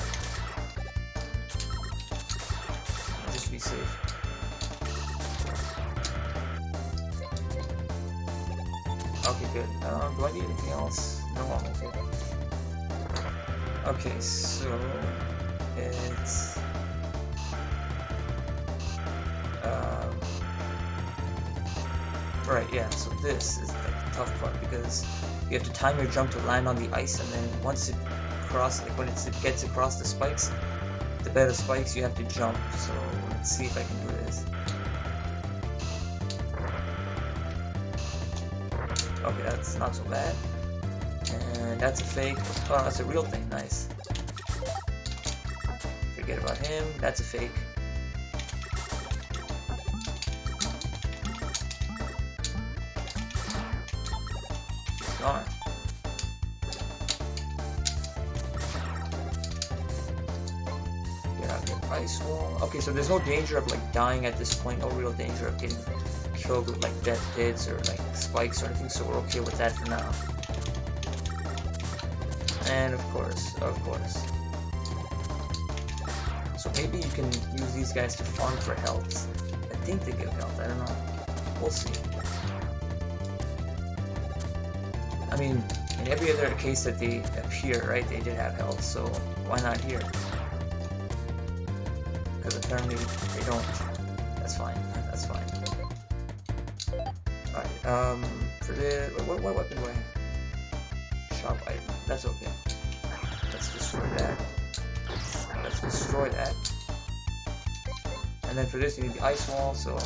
Just be safe. Okay, good. Do I need anything else? No, I'm okay. Okay, so it's right, yeah, so this is like the tough part because you have to time your jump to land on the ice, and then once it crosses, like when it gets across the spikes, the bed of spikes, you have to jump. So let's see if I can do this. Okay, that's not so bad. And that's a fake. Oh, that's a real thing, nice. Forget about him, that's a fake. On. Get out your ice wall. Okay, so there's no danger of like dying at this point, no real danger of getting killed with like death pits or like spikes or anything, so we're okay with that for now. And of course. So maybe you can use these guys to farm for health. I think they give health, I don't know. We'll see. I mean, in every other case that they appear, right, they did have health, so why not here? Because apparently they don't. That's fine, that's fine. Alright, for the, what weapon do I have? Shop item, that's okay. Let's destroy that. Let's destroy that. And then for this you need the ice wall, so...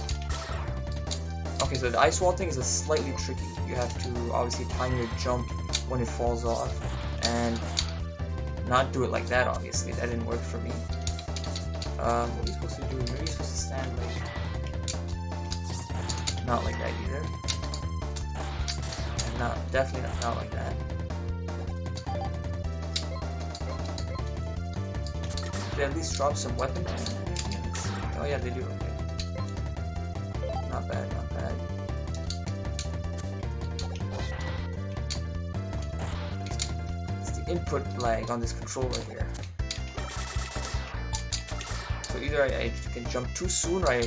Okay, so the ice wall thing is a slightly tricky. You have to obviously time your jump when it falls off and not do it like that, obviously. That didn't work for me. What are you supposed to do? Maybe you're supposed to stand like... Not like that either. And definitely not like that. They at least drop some weapon ammo. Oh yeah, they do, okay. Not bad, not bad. input lag on this controller here. So either I can jump too soon, or I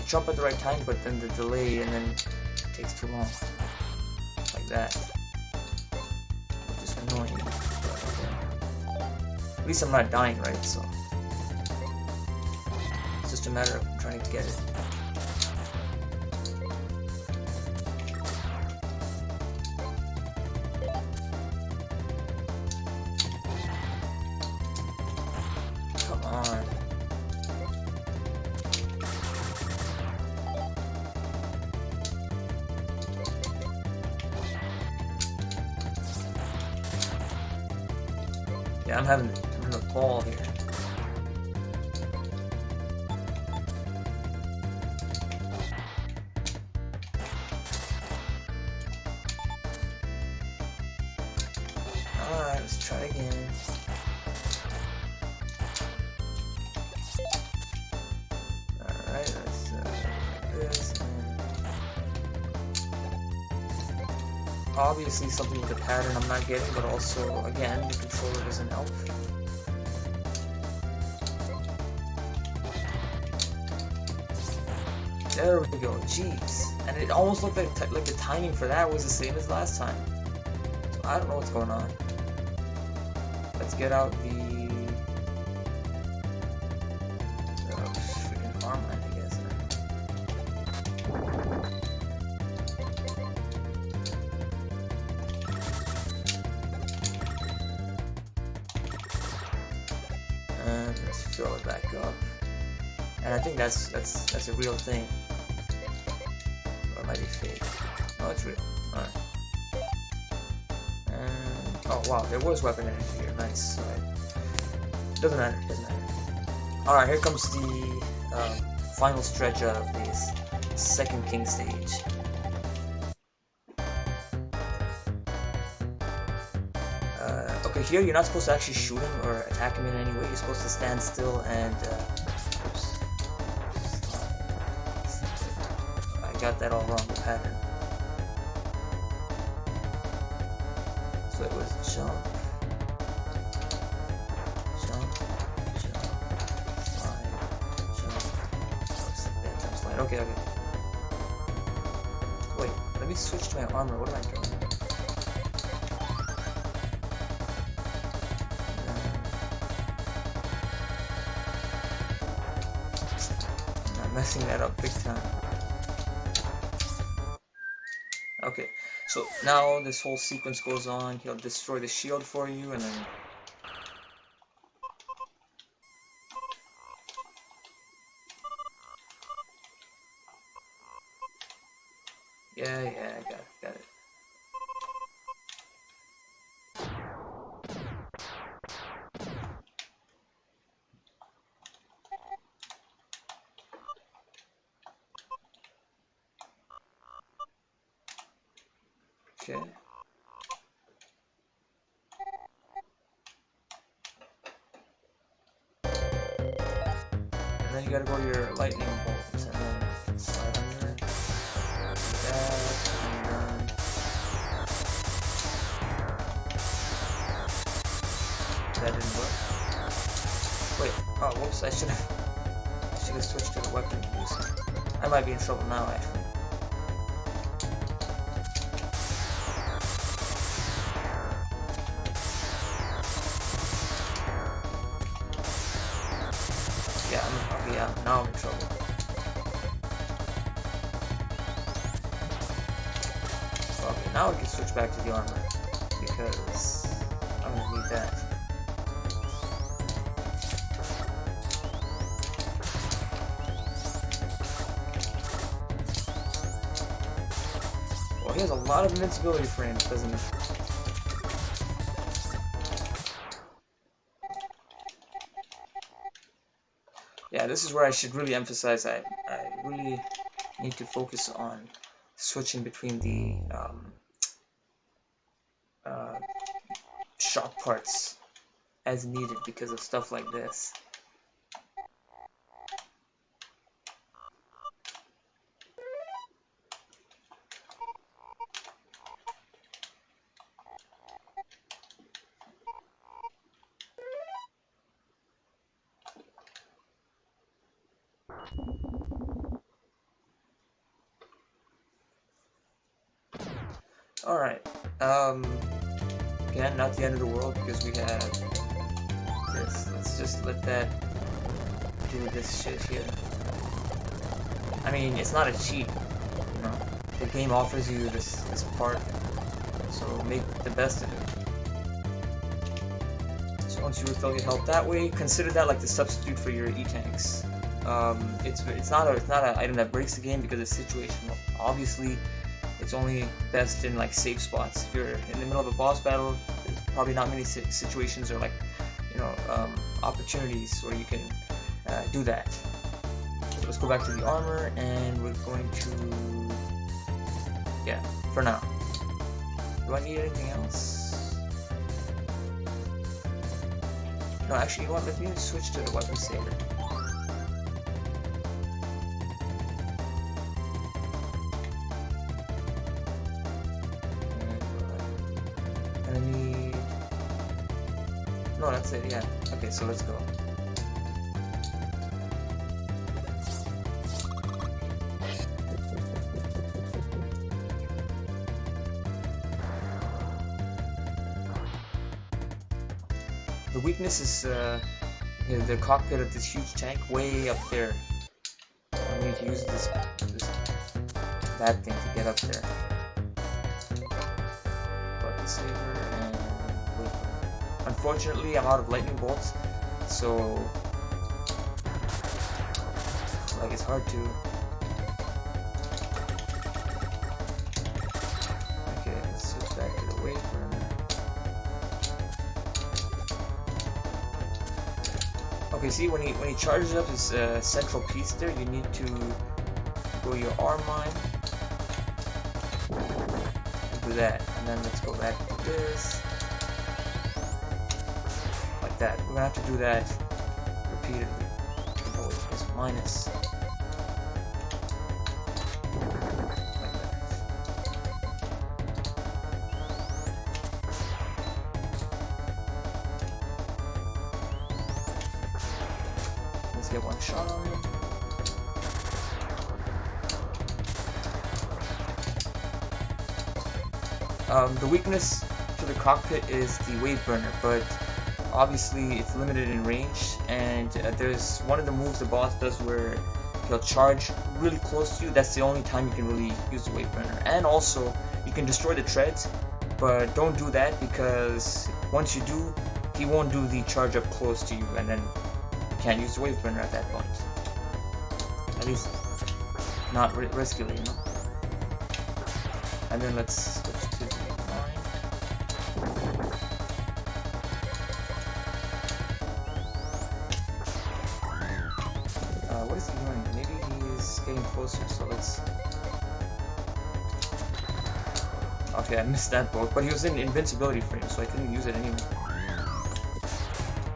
jump at the right time, but then the delay and then it takes too long, like that. Which is annoying. But okay. At least I'm not dying, right? So it's just a matter of trying to get it. Come on. Yeah, I'm having a ball here. Alright, let's try again. Alright, let's like this. Obviously something with the pattern I'm not getting, but also, again, the controller doesn't help. There we go, jeez. And it almost looked like the timing for that was the same as last time. So I don't know what's going on. Let's get out the freaking farmland, I guess. And let's fill it back up. And I think that's a real thing. Or it might be fake. No, it's real. Alright. And oh wow, there was weapon energy here. Nice. Alright. Doesn't matter. Alright, here comes the final stretch of this second king stage. Okay, here you're not supposed to actually shoot him or attack him in any way. You're supposed to stand still and oops. I got that all wrong, the pattern. So it was jump, slide, jump, slide. Okay. Wait, let me switch to my armor. What am I doing? I'm messing that up big time. Okay, so now this whole sequence goes on. He'll destroy the shield for you, and then yeah, I got it. Okay. And then you gotta go to your lightning bolts and then slide under it. That, and then that didn't work. Wait, oh whoops, I should have switched to the weapon user. I might be in trouble now actually. Yeah, now I'm in trouble. Okay, now we can switch back to the armor, because I'm gonna need that. Well, he has a lot of invincibility frames, doesn't he? Yeah, this is where I should really emphasize. I really need to focus on switching between the shock parts as needed because of stuff like this. Alright. Again, not the end of the world because we have this. Let's just let that do this shit here. I mean, it's not a cheat. You know, the game offers you this part, so make the best of it. So once you refill your health that way, consider that like the substitute for your E-tanks. It's not an item that breaks the game because it's situational. Obviously, it's only best in like safe spots. If you're in the middle of a boss battle, there's probably not many situations or like, you know, opportunities where you can do that. So let's go back to the armor, and we're going to, yeah, for now. Do I need anything else? No, actually, you know what? Let me switch to the weapon saver. No, that's it, yeah. Okay, so let's go. The weakness is the cockpit of this huge tank way up there. I need to use this bad thing to get up there. Button saver and wait. Unfortunately, I'm out of lightning bolts, so like it's hard to. Okay, let's switch back to the wave burner. Okay, see when he charges up his central piece there, you need to go your arm line and do that, and then let's go back to this. That. We're gonna have to do that repeatedly. Oh, it's minus. Like that. Let's get one shot on him. The weakness to the cockpit is the wave burner, but obviously it's limited in range, and there's one of the moves the boss does where he'll charge really close to you. That's the only time you can really use the wave burner. And also you can destroy the treads, but don't do that because once you do, he won't do the charge up close to you, and then you can't use the wave burner at that point. At least not riskily, you know. And then let's switch to the line. What is he doing? Maybe he's getting closer, so let's... Okay, I missed that bolt, but he was in invincibility frame, so I couldn't use it anyway.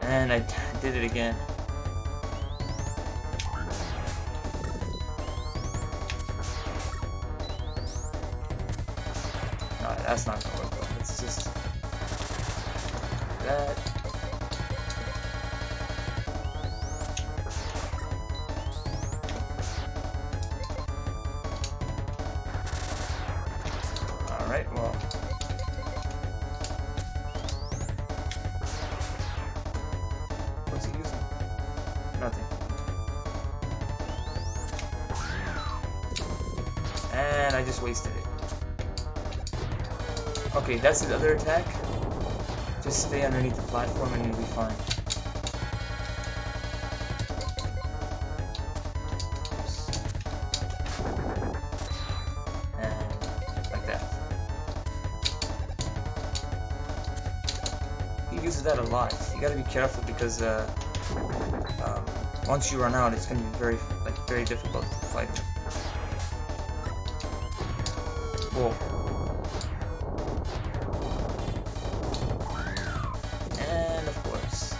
And I did it again. No, that's not gonna work though. Let's just... that. Alright, well. What's he using? Nothing. And I just wasted it. Okay, that's his other attack. Just stay underneath the platform and you'll be fine. Uses that a lot. You gotta be careful because once you run out, it's gonna be very difficult to fight him. Whoa. And of course.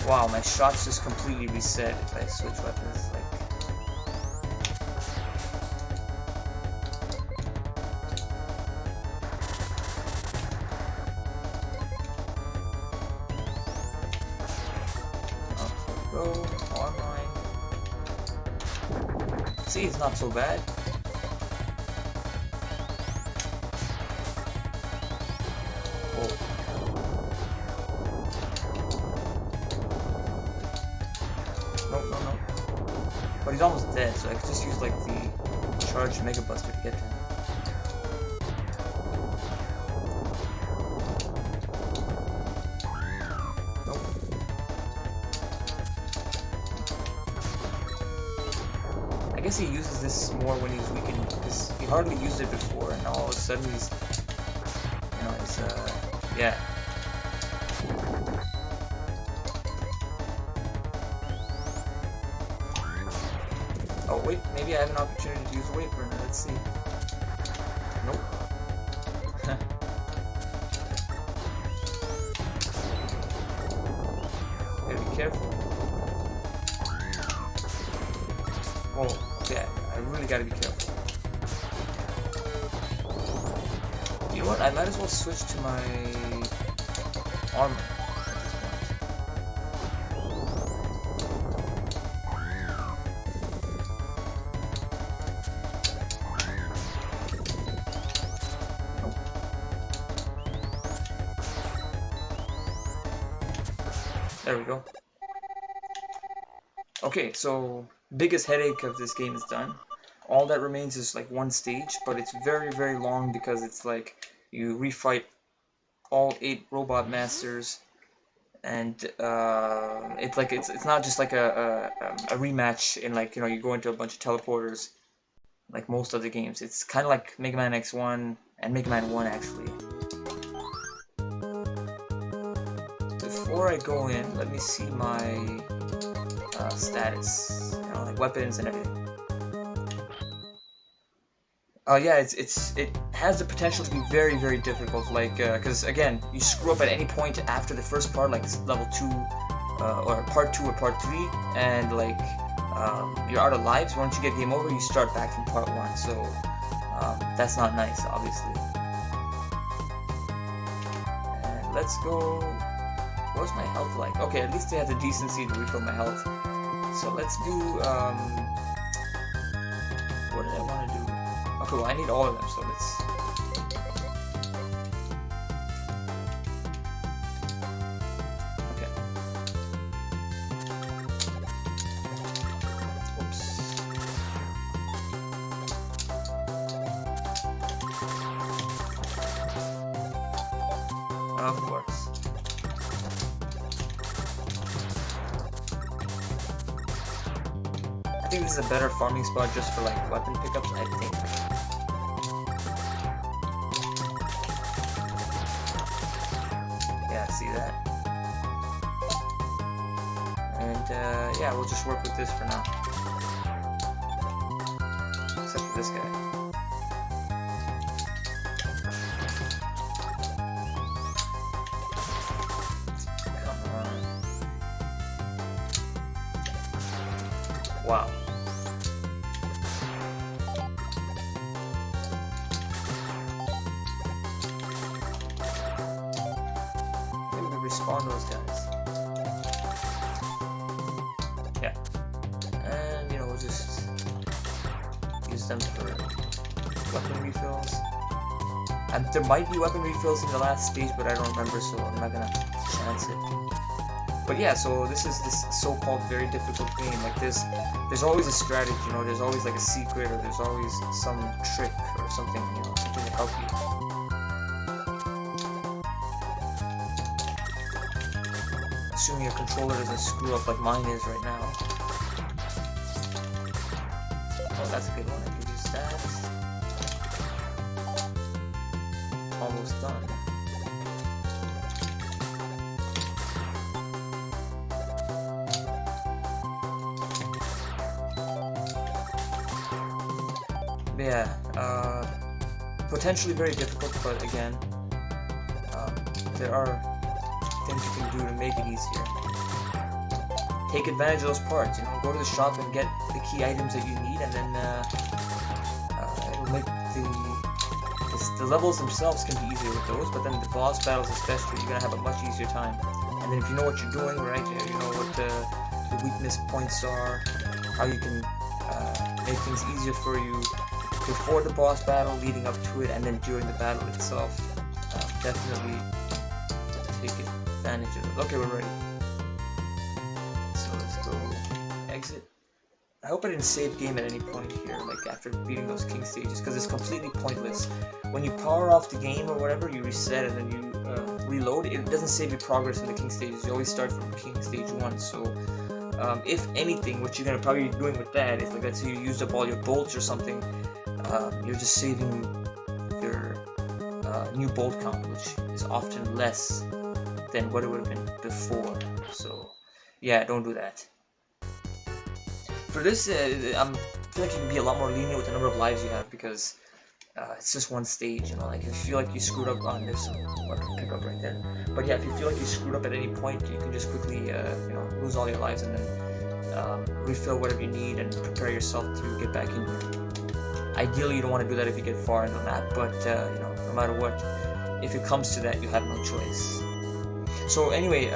Wow, my shots just completely reset if I switch weapons. Like. go. Online. See, it's not so bad. Oh. No. But he's almost dead, so I could just use like the charged Mega Buster to get to him. I guess he uses this more when he's weakened, because he hardly used it before, and all of a sudden he's, you know, he's, yeah. Oh wait, maybe I have an opportunity to use Weight Burner, let's see. Nope. Gotta be careful. Oh, yeah, I really gotta be careful. You know what, I might as well switch to my armor at this point. There we go. Okay, so biggest headache of this game is done. All that remains is like one stage, but it's very, very long because it's like you refight all 8 robot masters, and it's like it's not just like a rematch in, like, you know, you go into a bunch of teleporters like most other games. It's kind of like Mega Man X1 and Mega Man 1 actually. Before I go in, let me see my status, you know, like weapons and everything. Oh yeah, it has the potential to be very, very difficult, like, because again, you screw up at any point after the first part, like level 2, or part 2 or part 3, and like, you're out of lives. Once you get game over, you start back from part 1, so that's not nice, obviously. And let's go. What's my health like? Okay, at least they have the decency to refill my health. So let's do, what did I want to do? Okay, well I need all of them, so let's... Okay. Oops. Of course. I think this is a better farming spot just for like weapon pickups, I think. Yeah, see that? And yeah, we'll just work with this for now. Except for this guy. Come on. Wow. Respawn those guys. Yeah. And, you know, we'll just use them for weapon refills. And there might be weapon refills in the last stage, but I don't remember, so I'm not gonna chance it. But yeah, so this is this so-called very difficult game. Like there's always a strategy, you know, there's always like a secret, or there's always some trick or something, you know, something to help you. Assuming your controller doesn't screw up like mine is right now. Oh, that's a good one. I can use that. Almost done. Yeah, potentially very difficult, but again, there are things you can do to make it easier. Take advantage of those parts, you know, go to the shop and get the key items that you need, and then it'll make the levels themselves can be easier with those, but then the boss battles especially, you're gonna have a much easier time. And then if you know what you're doing, right, you know what to the weakness points are, how you can make things easier for you before the boss battle, leading up to it, and then during the battle itself. Definitely take advantage of it. Okay, we're ready. So let's go exit. I hope I didn't save game at any point here, like after beating those king stages, because it's completely pointless. When you power off the game or whatever, you reset and then you reload, it doesn't save your progress in the king stages. You always start from king stage 1, so if anything, what you're going to probably be doing with that is, like, let's say you used up all your bolts or something, you're just saving your new bolt count, which is often less than what it would have been before. So yeah, don't do that. For this, I feel like you can be a lot more lenient with the number of lives you have, because it's just one stage, you know. Like if you feel like you screwed up on this, or pick up right there. But yeah, if you feel like you screwed up at any point, you can just quickly, you know, lose all your lives and then refill whatever you need and prepare yourself to get back in here. Ideally, you don't want to do that if you get far in the map, but you know, no matter what, if it comes to that, you have no choice. So anyway,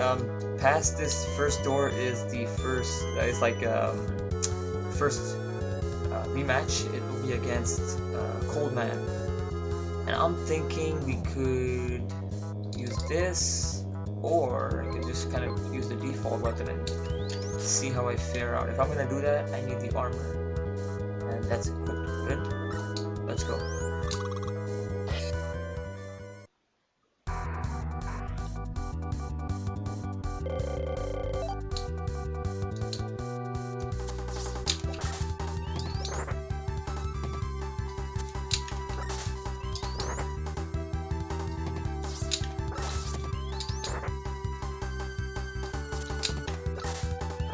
past this first door is the first. It's like first rematch. It will be against Cold Man, and I'm thinking we could use this, or I could just kind of use the default weapon and see how I fare out. If I'm gonna do that, I need the armor, and that's equipped. Good. Let's go.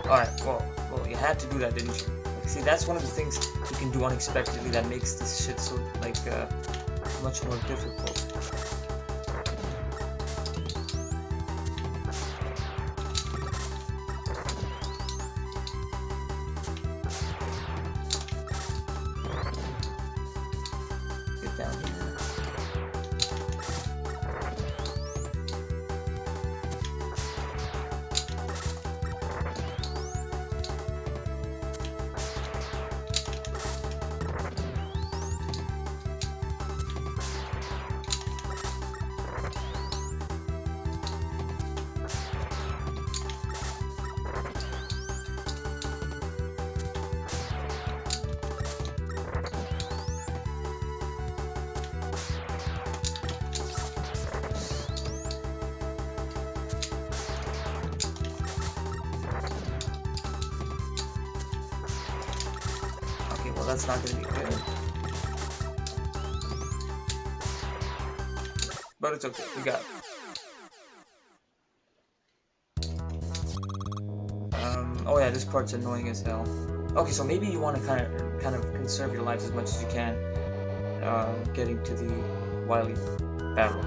Alright, well, you had to do that, didn't you? See, that's one of the things you can do unexpectedly that makes this shit so, like, much more difficult. Get down here. Well, that's not gonna be good. But it's okay, we got it. Oh yeah, this part's annoying as hell. Okay, so maybe you want to kind of conserve your lives as much as you can, getting to the Wily battle.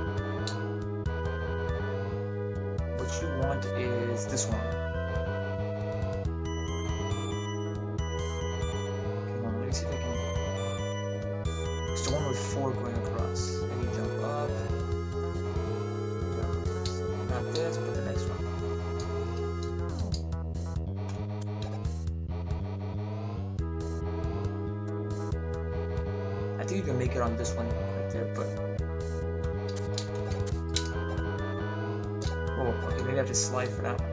What you want is this one. Let me see if I can. It's the one with 4 going across. And you jump up. Not this, but the next one. I think you can make it on this one right there, but. Oh, okay, maybe I have to slide for that one.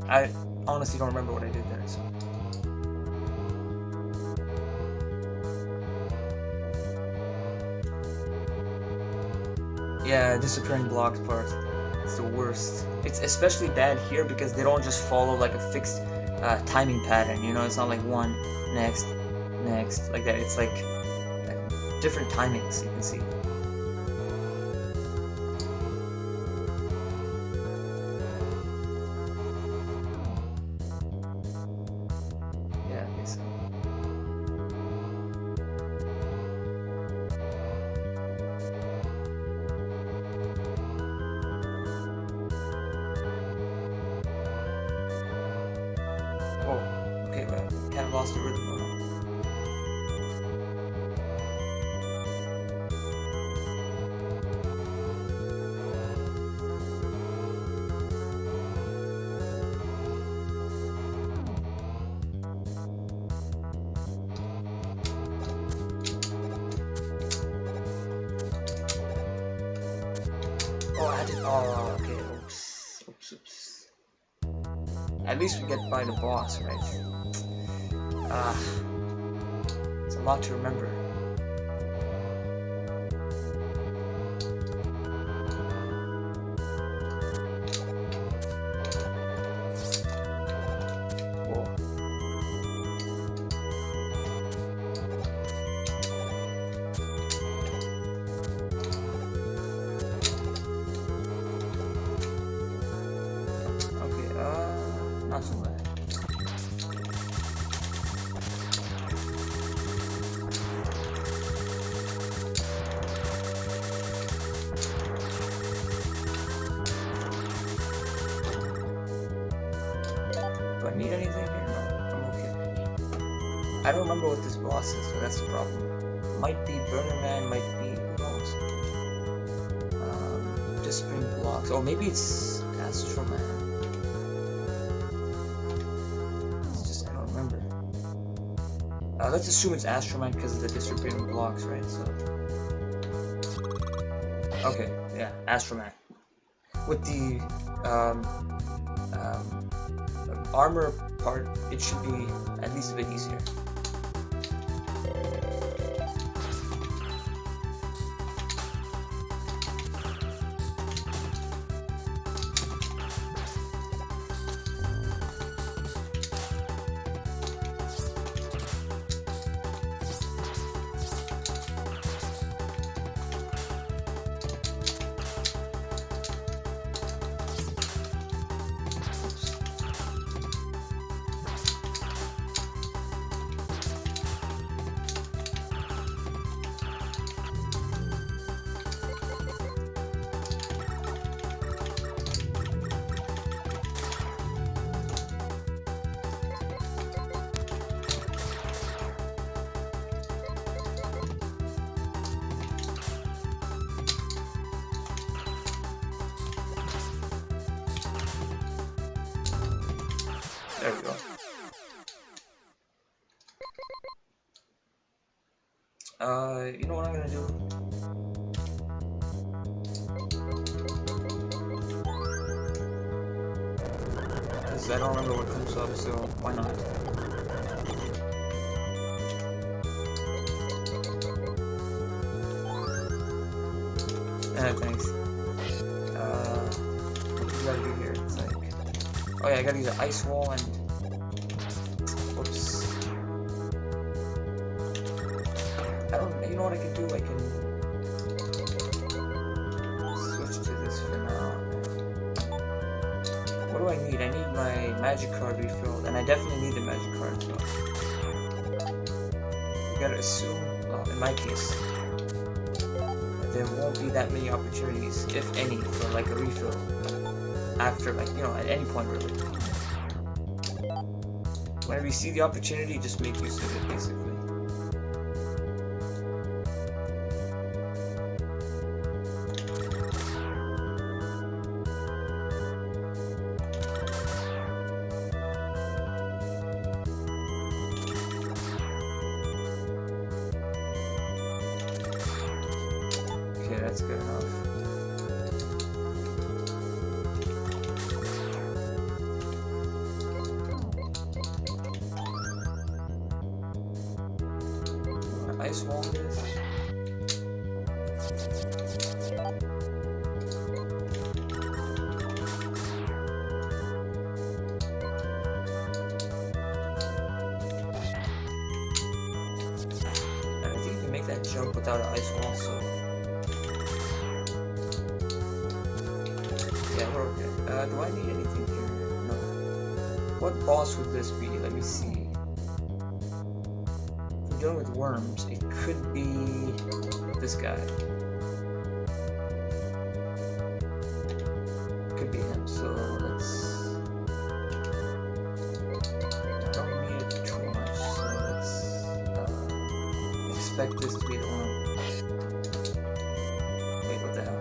I honestly don't remember what I did there, so. Yeah, disappearing blocks part. It's the worst. It's especially bad here because they don't just follow like a fixed timing pattern, you know? It's not like one, next, like that. It's like different timings, you can see. kind of lost the rhythm. Oh, I did. Oh, okay. Oops. At least we get by the boss, right? It's a lot to remember. Whoa. Okay, not so bad. Do I need anything here? No, I'm okay. I don't remember what this boss is, so that's the problem. Might be Burner Man, might be, who knows? Discipline blocks. Oh, maybe it's Astro Man. It's just, I don't remember. Let's assume it's Astro Man because of the discipline blocks, right? So. Okay, yeah, Astro Man. With the armor part, it should be at least a bit easier. There we go. You know what I'm gonna do? Because I don't remember what comes up, so why not? Thanks. What do you gotta do here? It's like... Oh yeah, I gotta use an ice wall and... Whoops. I don't... You know what I can do? I can... switch to this for now. What do I need? I need my magic card refilled, and I definitely need the magic card, so... You gotta assume, well, in my case, there won't be that many opportunities, if any, for like a refill. After, like, you know, at any point really. Whenever you see the opportunity, just make use of it, basically. Okay, that's good enough. Ice wall is. And I think you can make that jump without an ice wall, so yeah, we're okay. Do I need anything here? No. What boss would this be? Let me see. Dealing with worms, it could be this guy. Could be him, so let's... I don't need a expect this to be the one. Wait, what the hell?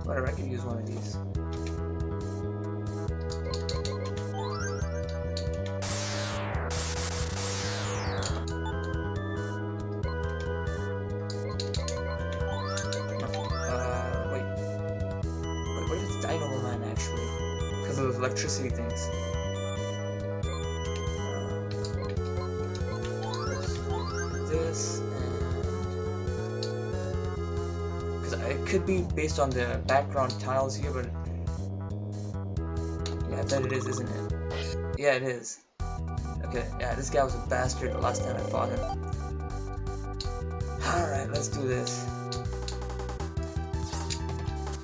Whatever, I could use one of these. What is Dynamo Man actually? Because of those electricity things. This and because it could be based on the background tiles here, but yeah, I bet it is, isn't it? Yeah, it is. Okay, yeah, this guy was a bastard the last time I fought him. Alright, let's do this.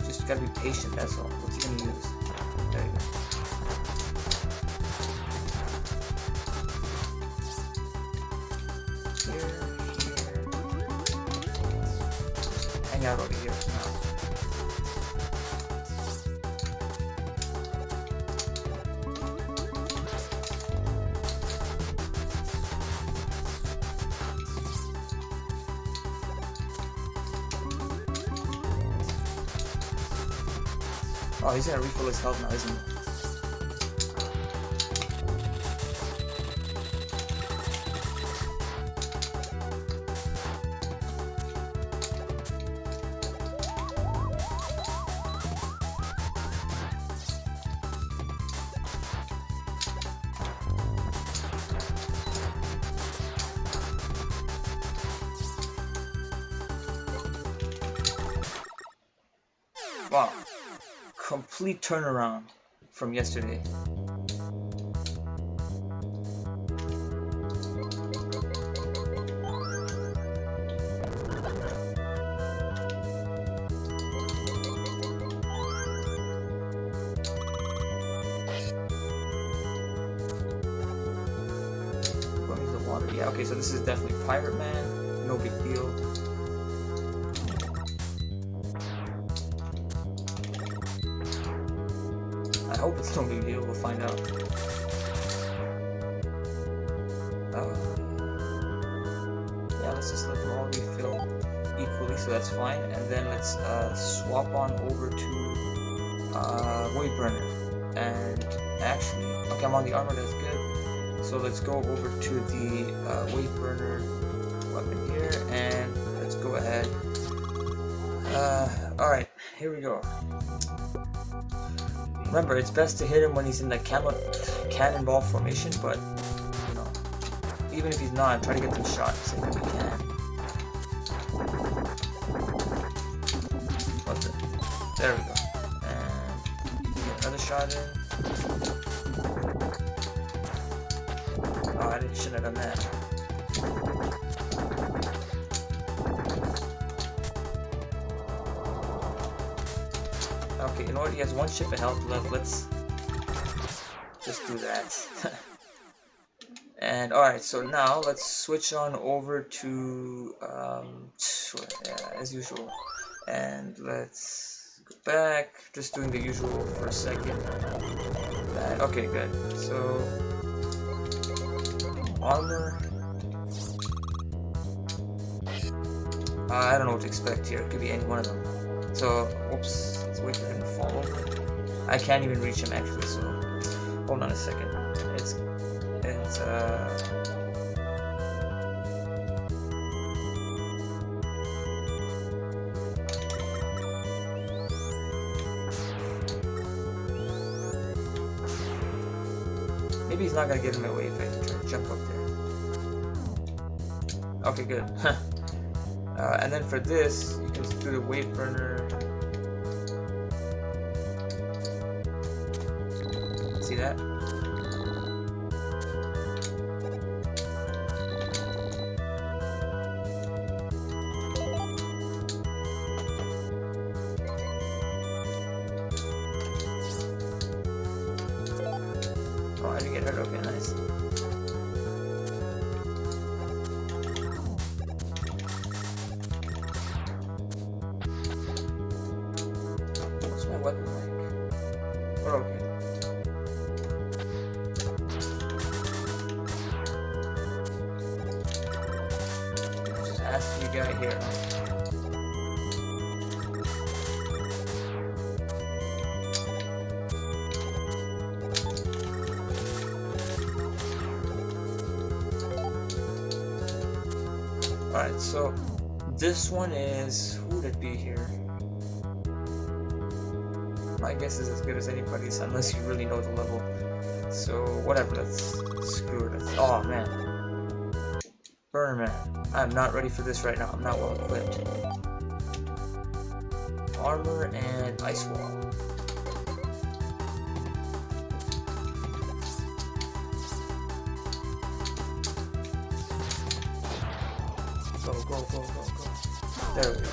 Just gotta be patient, that's all. What's he gonna use? There you go. Here. Hang out over here for now. Oh, he's gonna refill his health now, isn't he? Wow. Complete turnaround from yesterday. Going to the water. Yeah, okay, so this is definitely Pirate Man. No big deal. I hope it's no big deal, we'll find out. Yeah, let's just let them all refill equally, so that's fine. And then let's swap on over to Weight Burner. And actually, okay, I'm on the armor, that's good. So let's go over to the Weight Burner weapon here, and let's go ahead. Alright, here we go. Remember, it's best to hit him when he's in the cannonball formation, but, you know, even if he's not, try to get some shots if you can. What's it? There we go. And get another shot in. Oh, I shouldn't have done that. Okay, you know what? He has one ship of health left. Let's just do that. And alright, so now let's switch on over to as usual. And let's go back. Just doing the usual for a second. Okay, good. So armor. I don't know what to expect here. It could be any one of them. So, oops. Wait for him to fall over. I can't even reach him actually, so hold on a second. It's maybe he's not gonna get in my way if I try to jump up there. Okay, good. And then for this, you can do the Weight Burner. See that? Oh, I didn't get hurt. Okay, nice. guy here. Alright, so this one is, who would it be here? My guess is as good as anybody's, unless you really know the level. So whatever, let's screw it. Oh man, Burner Man, I'm not ready for this right now. I'm not well equipped. Armor and ice wall. Go. There we go.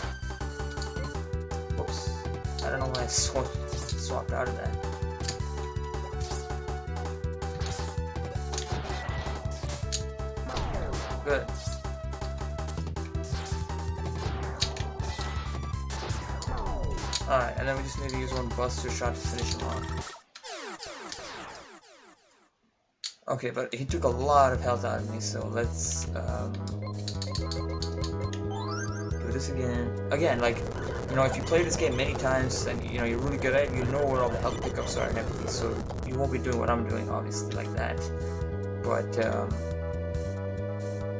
Whoops. I don't know why I swapped out of that. Good. Alright, and then we just need to use one buster shot to finish him off. Okay, but he took a lot of health out of me, so let's do this again. Again, like, you know, if you play this game many times and you know you're really good at it, you know where all the health pickups are and everything. So you won't be doing what I'm doing, obviously, like that. But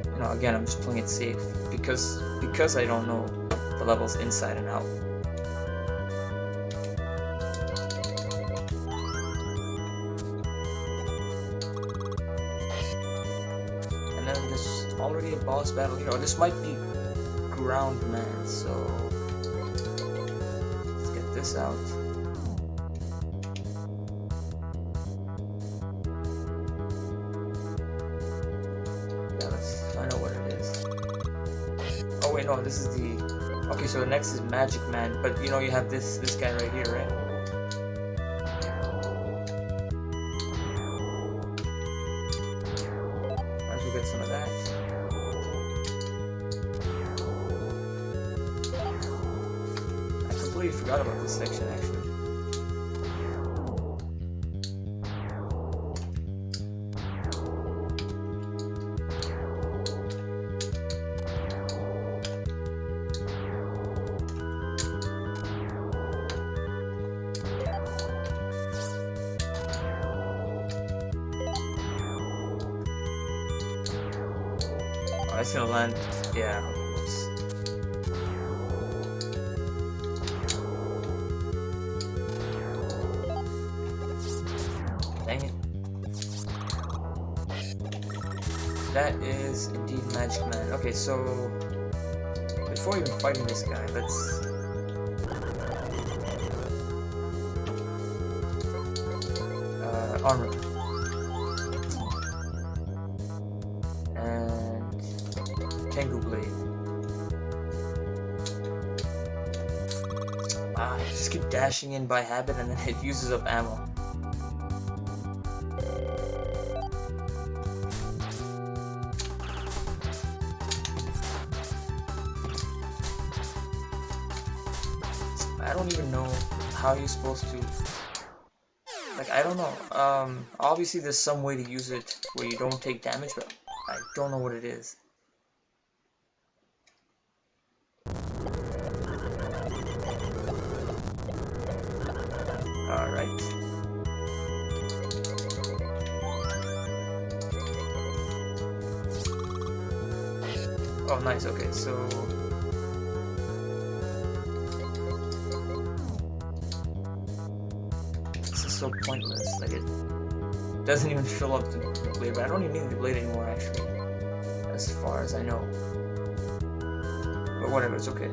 you know, again, I'm just playing it safe because I don't know the levels inside and out. And then there's already a boss battle. You know, this might be ground man, so let's get this out. Yeah, let's find out what it is. Oh wait, no, this is the... Okay, so the next is Magic Man, but you know you have this guy right here, right? Might as well get some of that. I completely forgot about this section, actually. Oh, it's gonna land. Yeah. Oops. Dang it. That is indeed Magic Man. Okay, so before even fighting this guy, let's armor. And Tengu Blade. Ah, I just keep dashing in by habit and then it uses up ammo. I don't even know how you're supposed to... Like, I don't know. Obviously there's some way to use it where you don't take damage, but I don't know what it is. Alright. Oh, nice. Okay, so... This is so pointless. Like, it doesn't even fill up the blade, but I don't even need the blade anymore, actually. As far as I know. But whatever, it's okay.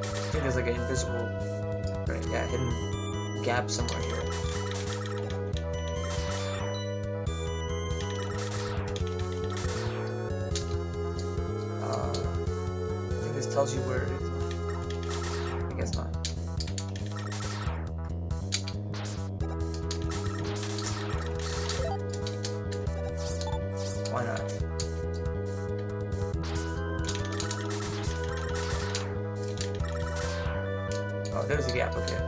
I think there's like an invisible, right, yeah, hidden gap somewhere here. I think this tells you where it is. I guess not. Why not? Oh, there's a gap, okay.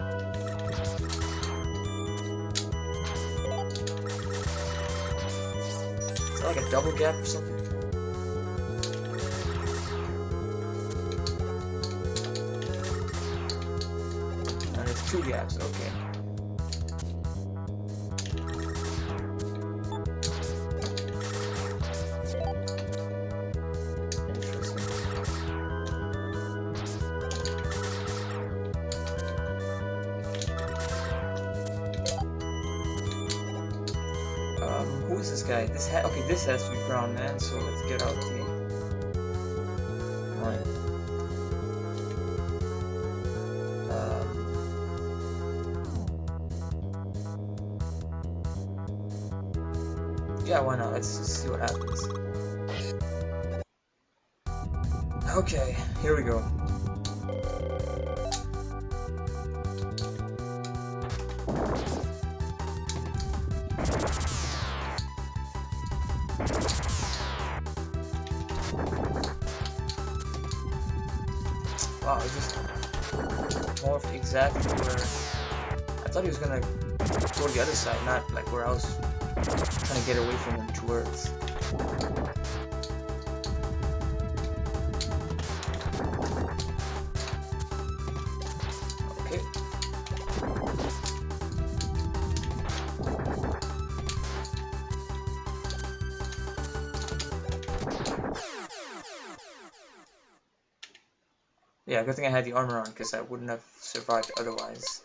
Is that like a double gap or something? two gaps, okay. Who is this guy? Okay, this has to be Brown Man, so let's get out the line. Yeah, why not? Let's just see what happens. Okay, here we go. Wow, it just morphed exactly where I thought he was gonna go to the other side, not like where I was trying to get away from him towards. Okay. Yeah, good thing I had the armor on, because I wouldn't have survived otherwise,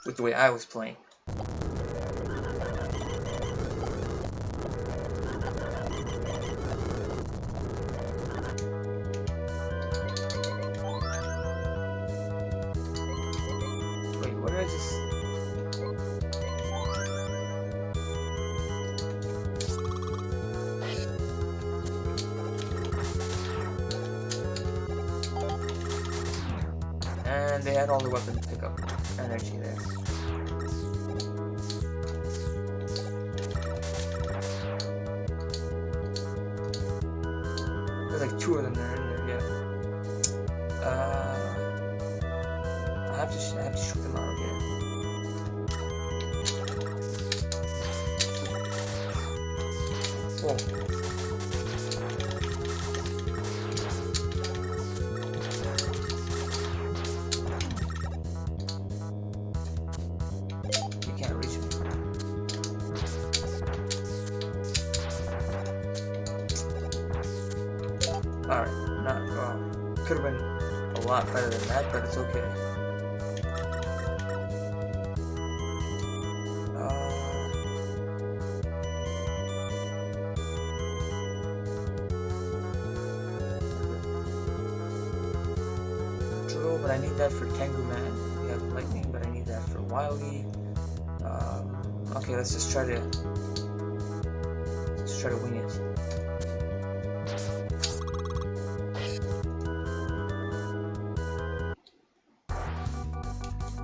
with the way I was playing. Wait, what did I just... And they had all the weapon pickup energy there. There's like two of them there in there, yeah. I have to shoot them out again. Whoa. Alright, could have been a lot better than that, but it's okay. Drill, but I need that for Tengu Man. We have lightning, but I need that for Wily. Okay, let's try to wing it.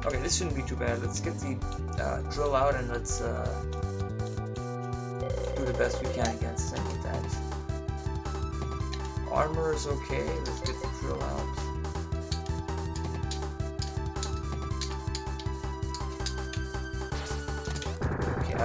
Okay, this shouldn't be too bad. Let's get the drill out and let's do the best we can against any of that. Armor is okay. Let's get the drill out. Okay.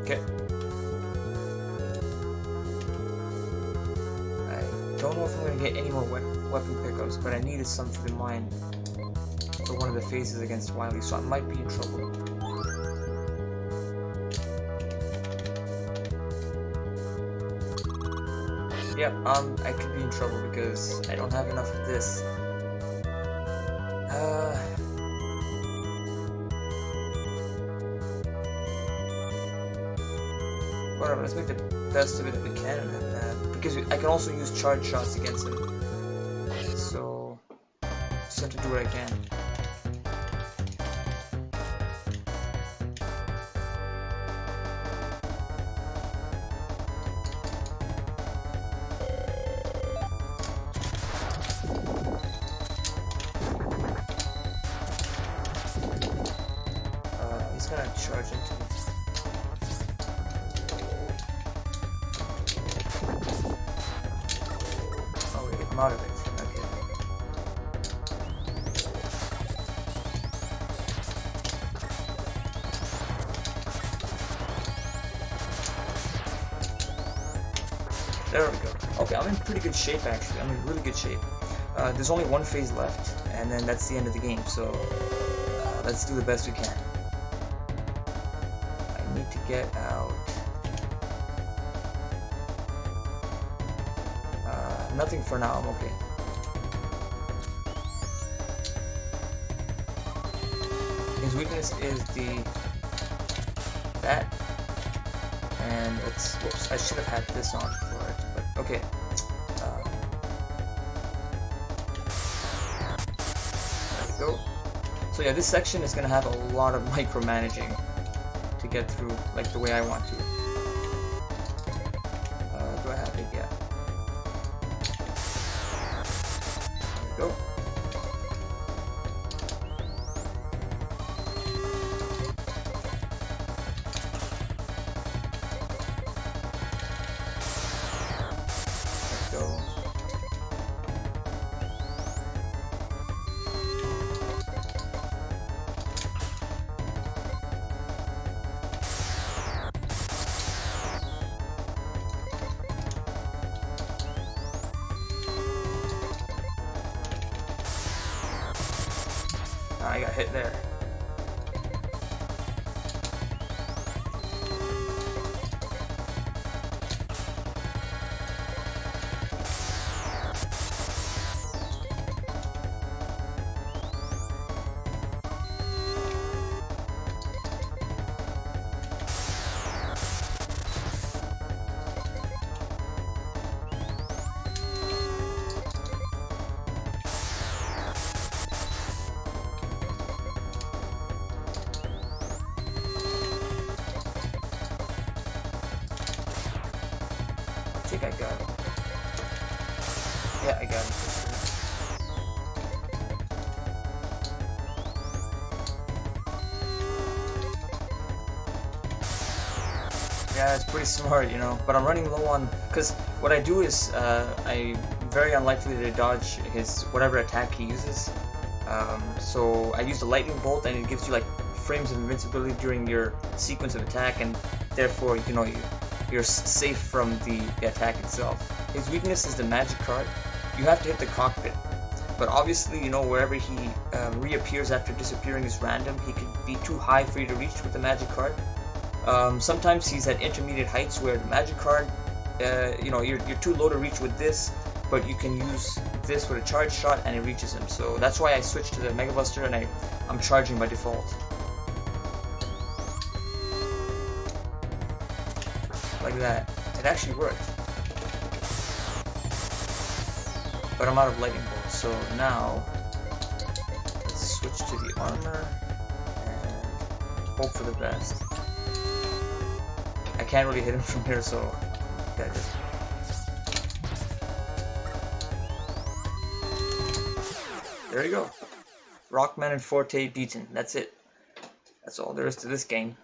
Okay. I don't know if I'm going to get any more weapon pickups, but I needed some for the mine for one of the phases against Wily, so I might be in trouble. Yep, I could be in trouble because I don't have enough of this. Whatever, let's make the best of it if we can, and because I can also use charge shots against him. So, just have to do what I can. charge into it. Oh wait, I'm out of it. Okay. There we go. Okay, I'm in pretty good shape actually. I'm in really good shape. There's only one phase left, and then that's the end of the game, so let's do the best we can. I need to get out. Nothing for now, I'm okay. His weakness is that, and let's, whoops, I should have had this on for it, but okay. Go. So yeah, this section is gonna have a lot of micromanaging to get through, like the way I want to. Do I have it? Yeah. There we go. Let's go. I got hit there. I think I got it. Yeah, I got it. Yeah, it's pretty smart, you know, but I'm running low on, because what I do is I'm very unlikely to dodge his whatever attack he uses. So I use the lightning bolt, and it gives you like frames of invincibility during your sequence of attack, and therefore, you know, you're safe from the attack itself. His weakness is the magic card. You have to hit the cockpit, but obviously, you know, wherever he reappears after disappearing is random. He could be too high for you to reach with the magic card. Sometimes he's at intermediate heights where the magic card, you know, you're too low to reach with this, but you can use this with a charge shot and it reaches him. So that's why I switched to the Mega Buster, and I'm charging by default. Like that. It actually worked. But I'm out of lightning bolts, so now let's switch to the armor and hope for the best. I can't really hit him from here, so gotta just... There you go. Rockman and Forte beaten. That's it. That's all there is to this game.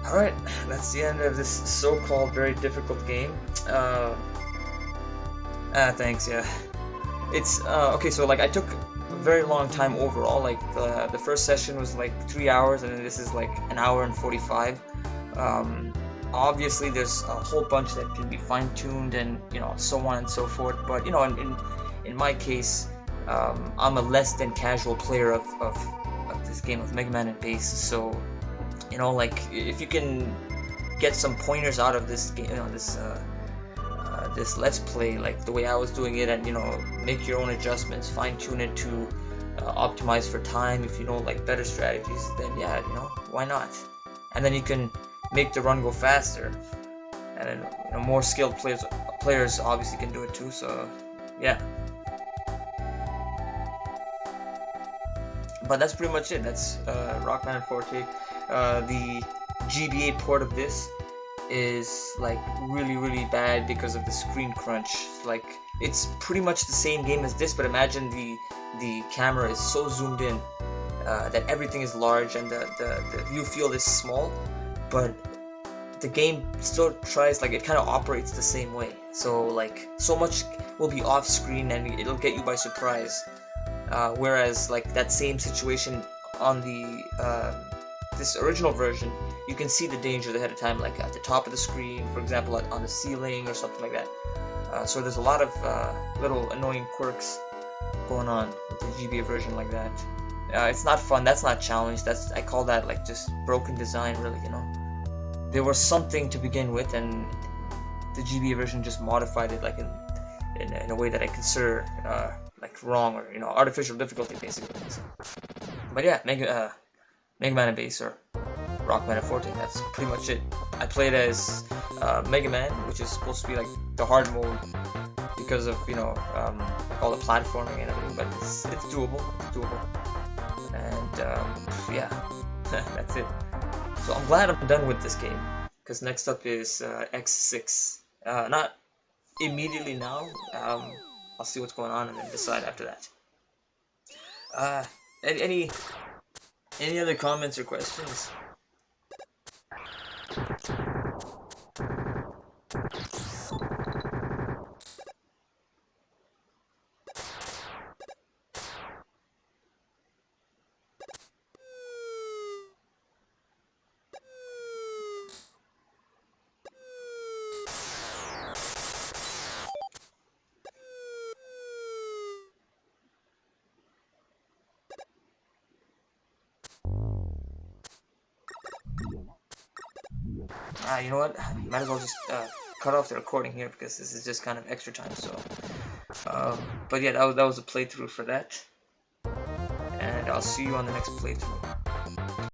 Alright, that's the end of this so-called very difficult game. Thanks, yeah. It's, okay, so like I took a very long time overall. Like the first session was like 3 hours, and then this is like an hour and 45. Obviously there's a whole bunch that can be fine-tuned and, you know, so on and so forth, but, you know, in my case, I'm a less than casual player of this game of Mega Man and Bass, so, you know, like, if you can get some pointers out of this game, you know, this Let's Play, like the way I was doing it, and, you know, make your own adjustments, fine-tune it to optimize for time, if you know, like, better strategies, then yeah, you know, why not? And then you can make the run go faster, and then, you know, more skilled players obviously can do it too, so yeah. But that's pretty much it. That's Rockman and Forte, the GBA port of this. is like really bad because of the screen crunch. Like it's pretty much the same game as this, but imagine the camera is so zoomed in that everything is large and the view field is small, but the game still tries, like, it kind of operates the same way. So like so much will be off screen and it'll get you by surprise. Whereas like that same situation on the this original version, you can see the dangers ahead of time, like at the top of the screen, for example, on the ceiling or something like that. So there's a lot of little annoying quirks going on with the GBA version like that. It's not fun. That's not challenge. I call that like just broken design, really. You know, there was something to begin with, and the GBA version just modified it like in a way that I consider like wrong, or artificial difficulty basically. So, but yeah, Mega Man and Bass, or Rockman and Forte. That's pretty much it. I played as Mega Man, which is supposed to be like the hard mode because of all the platforming and everything, but it's doable. It's doable. And yeah, that's it. So I'm glad I'm done with this game, because next up is X6. Not immediately now. I'll see what's going on and then decide after that. Any other comments or questions? You know what? Might as well just cut off the recording here, because this is just kind of extra time. So, but yeah, that was a playthrough for that, and I'll see you on the next playthrough.